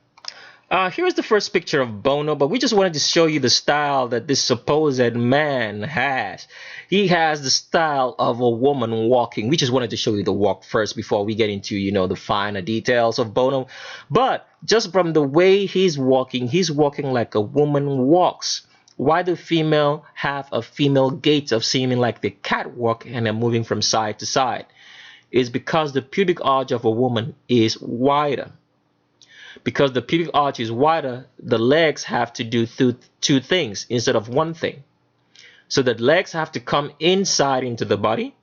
Here's the first picture of Bono, but we just wanted to show you the style that this supposed man has. He has the style of a woman walking. We just wanted to show you the walk first before we get into, the finer details of Bono. But just from the way he's walking like a woman walks. Why do female have a female gait of seeming like the catwalk and they're moving from side to side? Is because the pubic arch of a woman is wider. Because the pubic arch is wider, the legs have to do two things instead of one thing. So the legs have to come inside into the body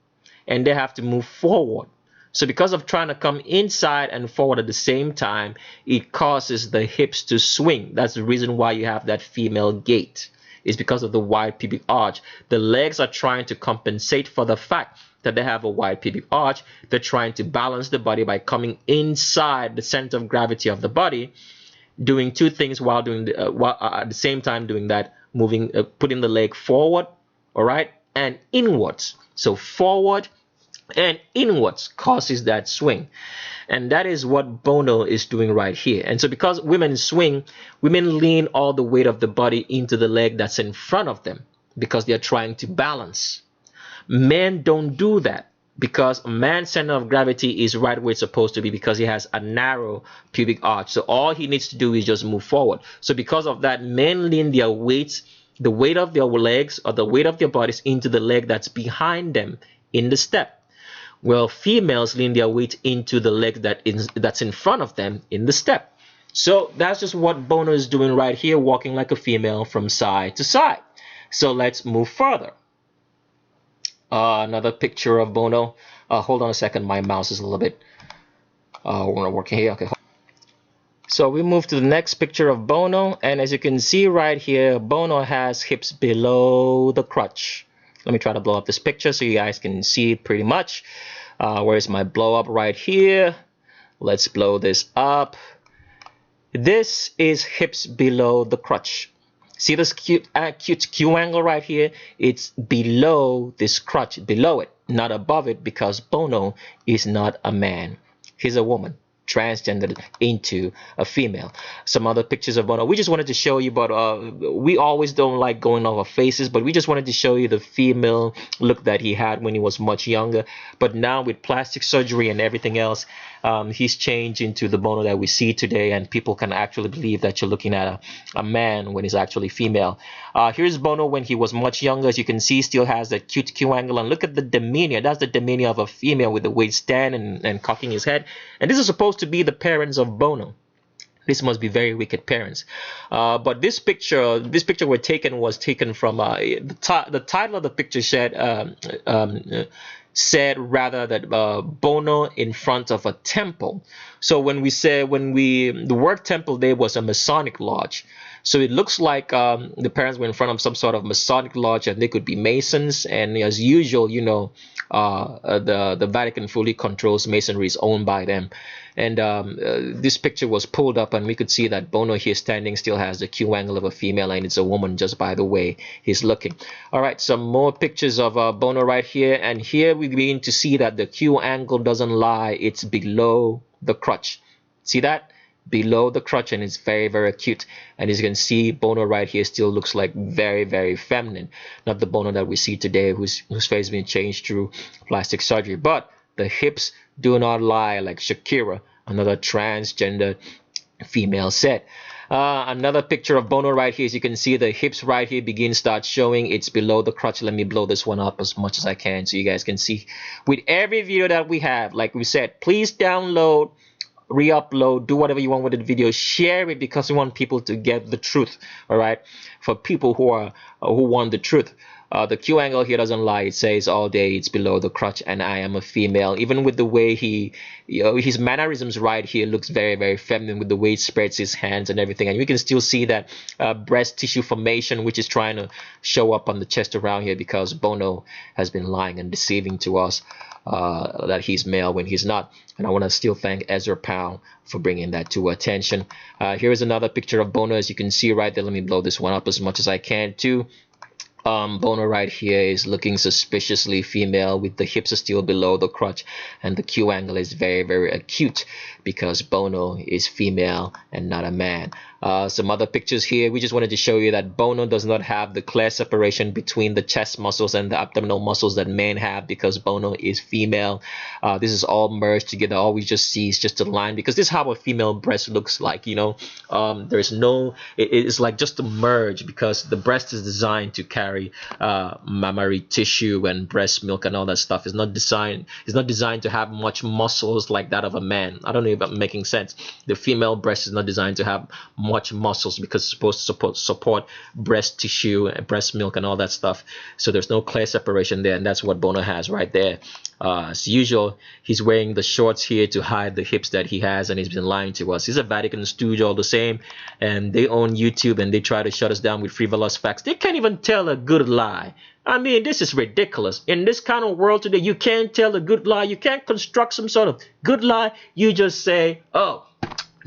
and they have to move forward. So because of trying to come inside and forward at the same time, it causes the hips to swing. That's the reason why you have that female gait. It's because of the wide pubic arch. The legs are trying to compensate for the fact that they have a wide pubic arch. They're trying to balance the body by coming inside the center of gravity of the body, doing two things while doing at the same time doing that, moving, putting the leg forward, all right, and inwards. So forward and inwards causes that swing. And that is what Bono is doing right here. And so because women swing, women lean all the weight of the body into the leg that's in front of them because they're trying to balance. Men don't do that because a man's center of gravity is right where it's supposed to be because he has a narrow pubic arch. So all he needs to do is just move forward. So because of that, men lean their weights, the weight of their legs or the weight of their bodies into the leg that's behind them in the step. Well, females lean their weight into the leg that's in front of them in the step. So that's just what Bono is doing right here, walking like a female from side to side. So let's move further. Another picture of Bono. Hold on a second, my mouse is a little bit we're not working here. Okay. So we move to the next picture of Bono, and as you can see right here, Bono has hips below the crotch. Let me try to blow up this picture so you guys can see it pretty much. Where's my blow up? Right here. Let's blow this up. This is hips below the crotch. See this cute Q angle right here? It's below this crotch, below it, not above it, because Bono is not a man. He's a woman, transgendered into a female. Some other pictures of Bono. We just wanted to show you, but we always don't like going off of faces, but we just wanted to show you the female look that he had when he was much younger. But now with plastic surgery and everything else, he's changed into the Bono that we see today, and people can actually believe that you're looking at a man when he's actually female. Here's Bono when he was much younger. As you can see, still has that cute Q angle, and look at the demeanor. That's the demeanor of a female with the waiststand and cocking his head. And this is supposed to be the parents of Bono. This must be very wicked parents. But this picture was taken from the title of the picture said rather that Bono in front of a temple. So when the word temple there was a Masonic lodge. So it looks like the parents were in front of some sort of Masonic lodge, and they could be Masons. And as usual, you know, the Vatican fully controls Masonry, is owned by them. And this picture was pulled up, and we could see that Bono here standing still has the Q angle of a female, and it's a woman just by the way he's looking. All right, some more pictures of Bono right here, and here we begin to see that the Q angle doesn't lie. It's below the crotch. See that? Below the crotch, and it's very, very cute. And as you can see, Bono right here still looks like very, very feminine. Not the Bono that we see today, whose face has been changed through plastic surgery. But the hips do not lie, like Shakira, another transgender female said. Another picture of Bono right here. As you can see, the hips right here start showing. It's below the crotch. Let me blow this one up as much as I can so you guys can see. With every video that we have, like we said, please download, re-upload, do whatever you want with the video, share it, because we want people to get the truth. All right, for people who want the truth. The Q angle here doesn't lie. It says all day it's below the crotch, and I am a female. Even with the way his mannerisms right here looks very, very feminine, with the way he spreads his hands and everything. And we can still see that breast tissue formation, which is trying to show up on the chest around here, because Bono has been lying and deceiving to us that he's male when he's not. And I want to still thank Ezra Pound for bringing that to attention. Here is another picture of Bono, as you can see right there. Let me blow this one up as much as I can too. Bono right here is looking suspiciously female, with the hips are still below the crotch, and the Q angle is very, very acute because Bono is female and not a man. Some other pictures here. We just wanted to show you that Bono does not have the clear separation between the chest muscles and the abdominal muscles that men have, because Bono is female. This is all merged together. All we just see is just a line, because this is how a female breast looks like, you know. There's no, it's like just a merge, because the breast is designed to carry mammary tissue and breast milk and all that stuff. It's not designed to have much muscles like that of a man. I don't know if I'm making sense. The female breast is not designed to have much muscles, because it's supposed to support breast tissue and breast milk and all that stuff. So there's no clear separation there, and that's what Bono has right there. As usual, he's wearing the shorts here to hide the hips that he has, and he's been lying to us. He's a Vatican stooge all the same, and they own YouTube, and they try to shut us down with frivolous facts. They can't even tell a good lie. I mean, this is ridiculous. In this kind of world today, you can't tell a good lie. You can't construct some sort of good lie. You just say, oh,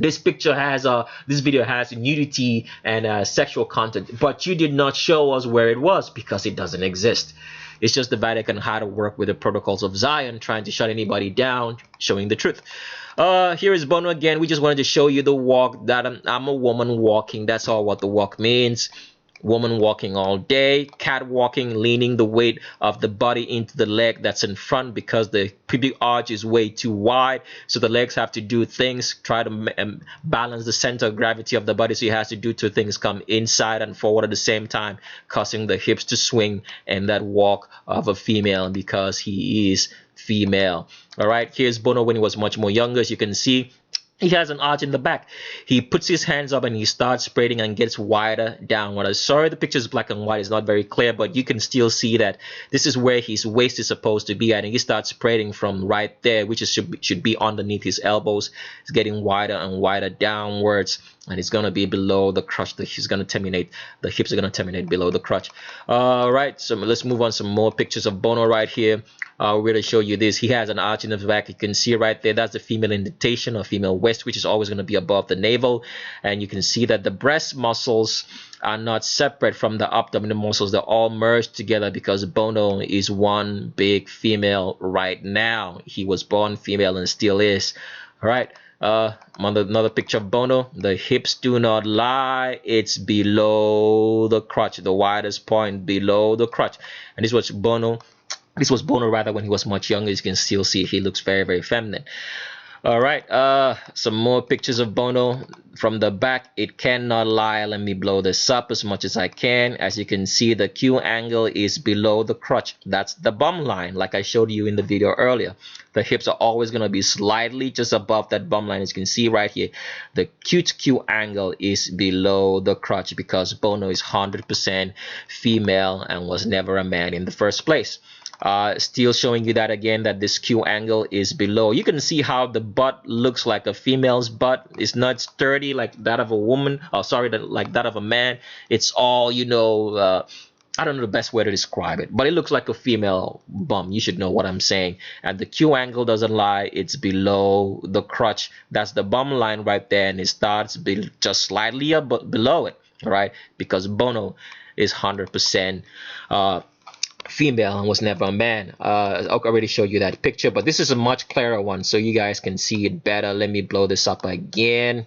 this video has nudity and sexual content, but you did not show us where it was, because it doesn't exist. It's just the Vatican how to work with the protocols of Zion, trying to shut anybody down, showing the truth. Here is Bono again. We just wanted to show you the walk, that I'm a woman walking. That's all what the walk means. Woman walking all day, cat walking, leaning the weight of the body into the leg that's in front because the pubic arch is way too wide. So the legs have to do things, try to balance the center of gravity of the body. So he has to do two things, come inside and forward at the same time, causing the hips to swing, and that walk of a female because he is female. All right, here's Bono when he was much more younger. As you can see, he has an arch in the back. He puts his hands up and he starts spreading and gets wider downward. Sorry, the picture is black and white. It's not very clear, but you can still see that this is where his waist is supposed to be at. And he starts spreading from right there, which is, should be underneath his elbows. It's getting wider and wider downwards. And it's going to be below the crotch. He's going to terminate. The hips are going to terminate below the crotch. All right, so let's move on. Some more pictures of Bono right here. We're going to show you this. He has an arch in the back. You can see right there. That's the female indentation or female waist, which is always going to be above the navel. And you can see that the breast muscles are not separate from the abdominal muscles. They're all merged together because Bono is one big female right now. He was born female and still is. All right. Another picture of Bono. The hips do not lie. It's below the crotch, the widest point below the crotch. And this was Bono rather when he was much younger. You can still see he looks very, very feminine. All right, some more pictures of Bono from the back. It cannot lie. Let me blow this up as much as I can. As you can see, the Q angle is below the crotch. That's the bum line, like I showed you in the video earlier. The hips are always going to be slightly just above that bum line. As you can see right here, the Q to Q angle is below the crotch because Bono is 100% female and was never a man in the first place. Still showing you that again, that this Q angle is below. You can see how the butt looks like a female's butt. It's not sturdy like that of a woman. Oh, sorry, like that of a man. It's all, you know, I don't know the best way to describe it, but it looks like a female bum. You should know what I'm saying. And the Q angle doesn't lie. It's below the crotch. That's the bum line right there, and it starts just slightly below it, all right? Because Bono is 100% female and was never a man. I already showed you that picture, but this is a much clearer one so you guys can see it better. Let me blow this up again.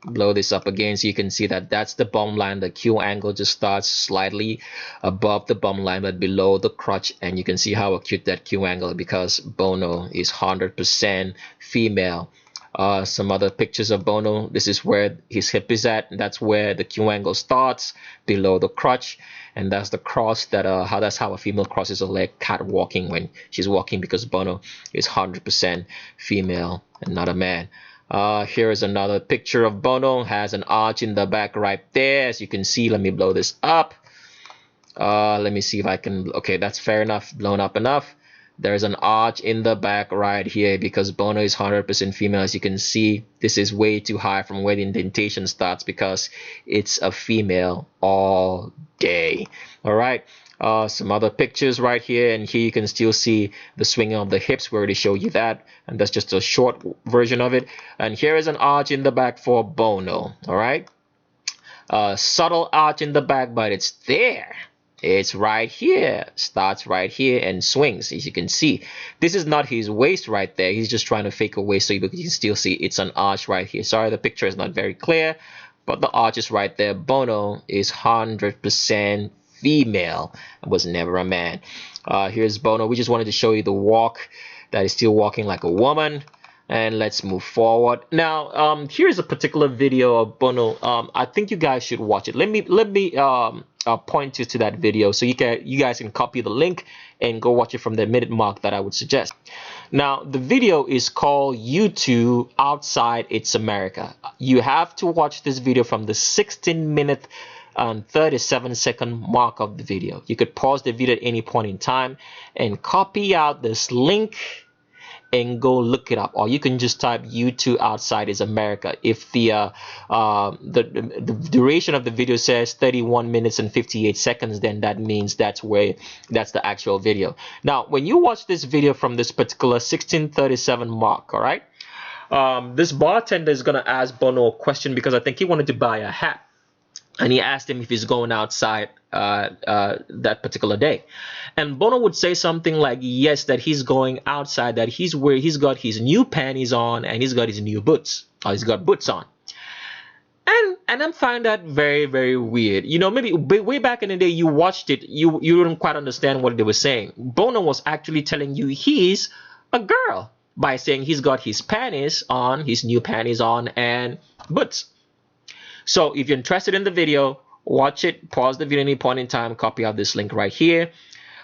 Blow this up again so you can see that that's the bum line. The Q angle just starts slightly above the bum line but below the crotch, and you can see how acute that Q angle is because Bono is 100% female. Some other pictures of Bono. This is where his hip is at, and that's where the Q angle starts below the crotch, and that's the cross that that's how a female crosses a leg cat walking when she's walking, because Bono is 100% female and not a man. Here is another picture of Bono. Has an arch in the back right there, as you can see. Let me blow this up. Let me see if I can. Okay, that's fair enough, blown up enough. There's an arch in the back right here because Bono is 100% female. As you can see, this is way too high from where the indentation starts because it's a female all day. All right. Some other pictures right here, and here you can still see the swinging of the hips. We already showed you that, and that's just a short version of it. And here is an arch in the back for Bono. All right. Subtle arch in the back, but it's there. It's right here, starts right here and swings. As you can see, this is not his waist right there. He's just trying to fake a waist so you can still see it's an arch right here. Sorry, the picture is not very clear, but the arch is right there. Bono is 100% female and was never a man. Here's Bono. We just wanted to show you the walk, that is still walking like a woman. And let's move forward. Now, here's a particular video of Bono. I think you guys should watch it. Let me point you to that video so you guys can copy the link and go watch it from the minute mark that I would suggest. Now, the video is called U2 Outside It's America. You have to watch this video from the 16-minute and 37-second mark of the video. You could pause the video at any point in time and copy out this link and go look it up, or you can just type U2 Outside is America. If the duration of the video says 31 minutes and 58 seconds, then that means that's the actual video. Now, when you watch this video from this particular 1637 mark, all right, this bartender is gonna ask Bono a question because I think he wanted to buy a hat. and he asked him if he's going outside that particular day, and Bono would say something like yes, that he's going outside, that he's got his new panties on and he's got his new boots, or he's got boots on. And I find that very, very weird. You know, maybe way back in the day you watched it, you didn't quite understand what they were saying. Bono was actually telling you he's a girl by saying he's got his panties on, his new panties on, and boots. So if you're interested in the video, watch it, pause the video at any point in time, copy out this link right here,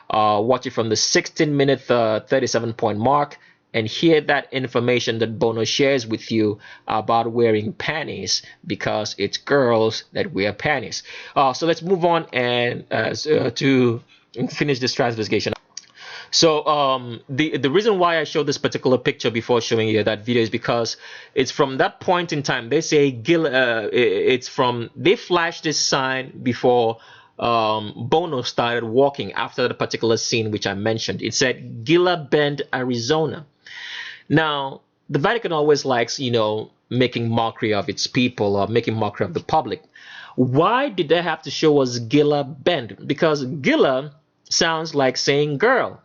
watch it from the 16-minute 37-point mark, and hear that information that Bono shares with you about wearing panties, because it's girls that wear panties. So let's move on and to finish this transvestigation. So the reason why I showed this particular picture before showing you that video is because it's from that point in time. They say they flashed this sign before Bono started walking after the particular scene which I mentioned. It said Gila Bend, Arizona. Now, the Vatican always likes, you know, making mockery of its people or making mockery of the public. Why did they have to show us Gila Bend? Because Gila sounds like saying girl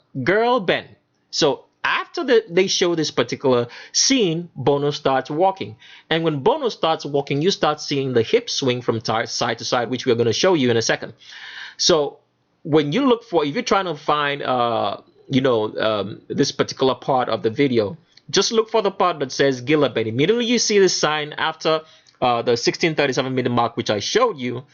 bend. So after they show this particular scene, Bono starts walking. And when Bono starts walking, you start seeing the hips swing from side to side, which we're going to show you in a second. So when you look for, if you're trying to find, this particular part of the video, just look for the part that says Gila Bend. Immediately you see this sign after the 16:37-minute mark, which I showed you,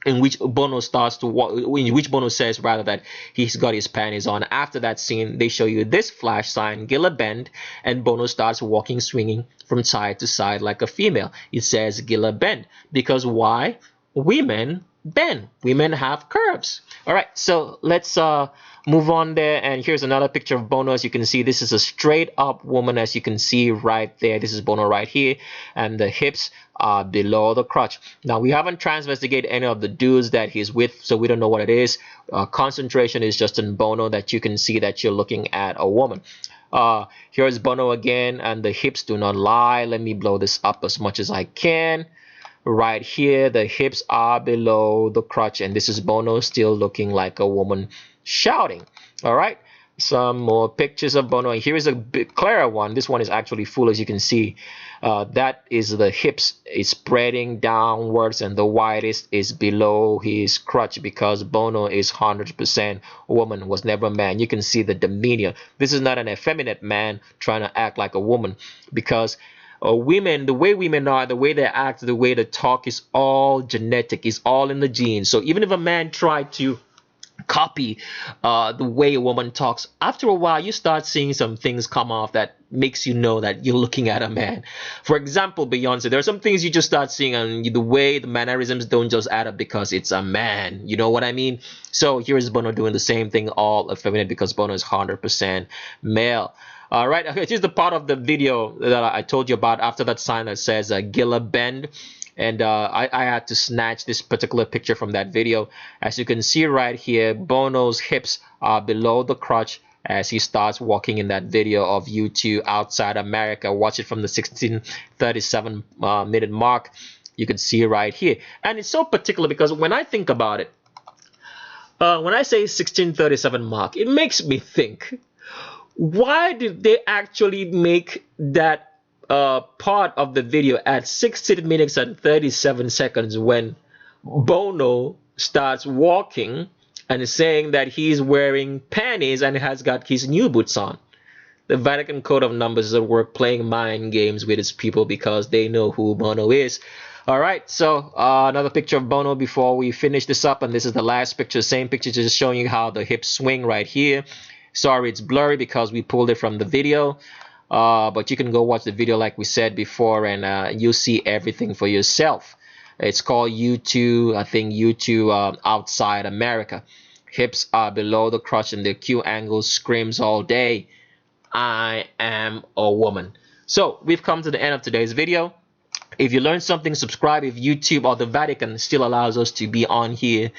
in which Bono starts to walk, in which Bono says rather that he's got his panties on. After that scene, they show you this flash sign, Gila Bend, and Bono starts walking, swinging from side to side like a female. It says Gila Bend, because why? Women bend. Women have curves. All right, so let's move on there. And here's another picture of Bono. As you can see, this is a straight up woman, as you can see right there. This is Bono right here, and the hips are below the crotch. Now, we haven't transvestigated any of the dudes that he's with, so we don't know what it is. Concentration is just in Bono, that you can see that you're looking at a woman. Here's Bono again, and the hips do not lie. Let me blow this up as much as I can. Right here, the hips are below the crotch, and this is Bono still looking like a woman shouting. All right, some more pictures of Bono. And here is a bit clearer one. This one is actually full, as you can see. That is the hips is spreading downwards, and the widest is below his crotch, because Bono is 100% woman, was never a man. You can see the demeanor. This is not an effeminate man trying to act like a woman, because women, the way women are, the way they act, the way they talk is all genetic, is all in the genes. So even if a man tried to copy the way a woman talks, after a while you start seeing some things come off that makes you know that you're looking at a man. For example, Beyonce, there are some things you just start seeing, and the way the mannerisms don't just add up because it's a man. You know what I mean? So here is Bono doing the same thing, all effeminate, because Bono is 100% male. All right, okay, here's the part of the video that I told you about after that sign that says Gila Bend. And I had to snatch this particular picture from that video. As you can see right here, Bono's hips are below the crotch as he starts walking in that video of U2 Outside America. Watch it from the 16:37-minute mark. You can see right here. And it's so particular because when I think about it, when I say 16:37 mark, it makes me think, why did they actually make that part of the video at 16 minutes and 37 seconds when Bono starts walking and is saying that he's wearing panties and has got his new boots on? The Vatican Code of Numbers is at work playing mind games with its people because they know who Bono is. All right, so another picture of Bono before we finish this up, and this is the last picture, same picture, just showing you how the hips swing right here. Sorry, it's blurry because we pulled it from the video, but you can go watch the video like we said before, and you'll see everything for yourself. It's called U2, I think U2 Outside America. Hips are below the crotch, and the Q angle screams all day, I am a woman. So we've come to the end of today's video. If you learned something, subscribe if YouTube or the Vatican still allows us to be on here.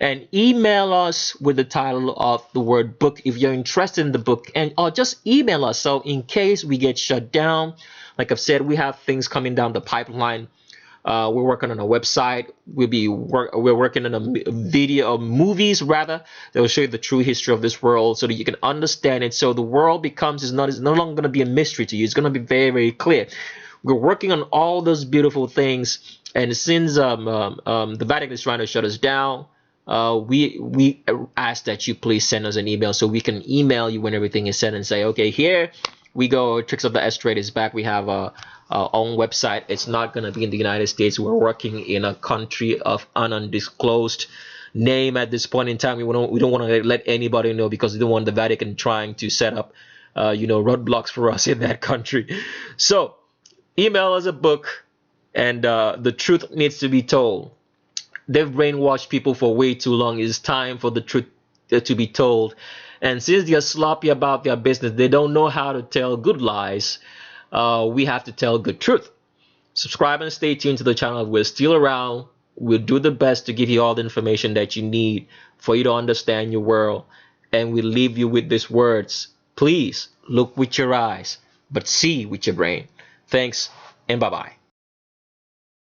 And email us with the title of the word book if you're interested in the book, or just email us. So in case we get shut down, like I've said, we have things coming down the pipeline. We're working on a website. We're working on a video of movies rather that will show you the true history of this world so that you can understand it. So the world is no longer going to be a mystery to you. It's going to be very, very clear. We're working on all those beautiful things, and since the Vatican is trying to shut us down, we ask that you please send us an email so we can email you when everything is sent and say, okay, here we go. Tricks of the Estrade is back. We have our own website. It's not going to be in the United States. We're working in a country of an undisclosed name at this point in time. We don't want to let anybody know because we don't want the Vatican trying to set up roadblocks for us in that country. So email us a book, and the truth needs to be told. They've brainwashed people for way too long. It's time for the truth to be told. And since they're sloppy about their business, they don't know how to tell good lies. We have to tell good truth. Subscribe and stay tuned to the channel. We're still around. We'll do the best to give you all the information that you need for you to understand your world. And we leave you with these words. Please look with your eyes, but see with your brain. Thanks, and bye-bye.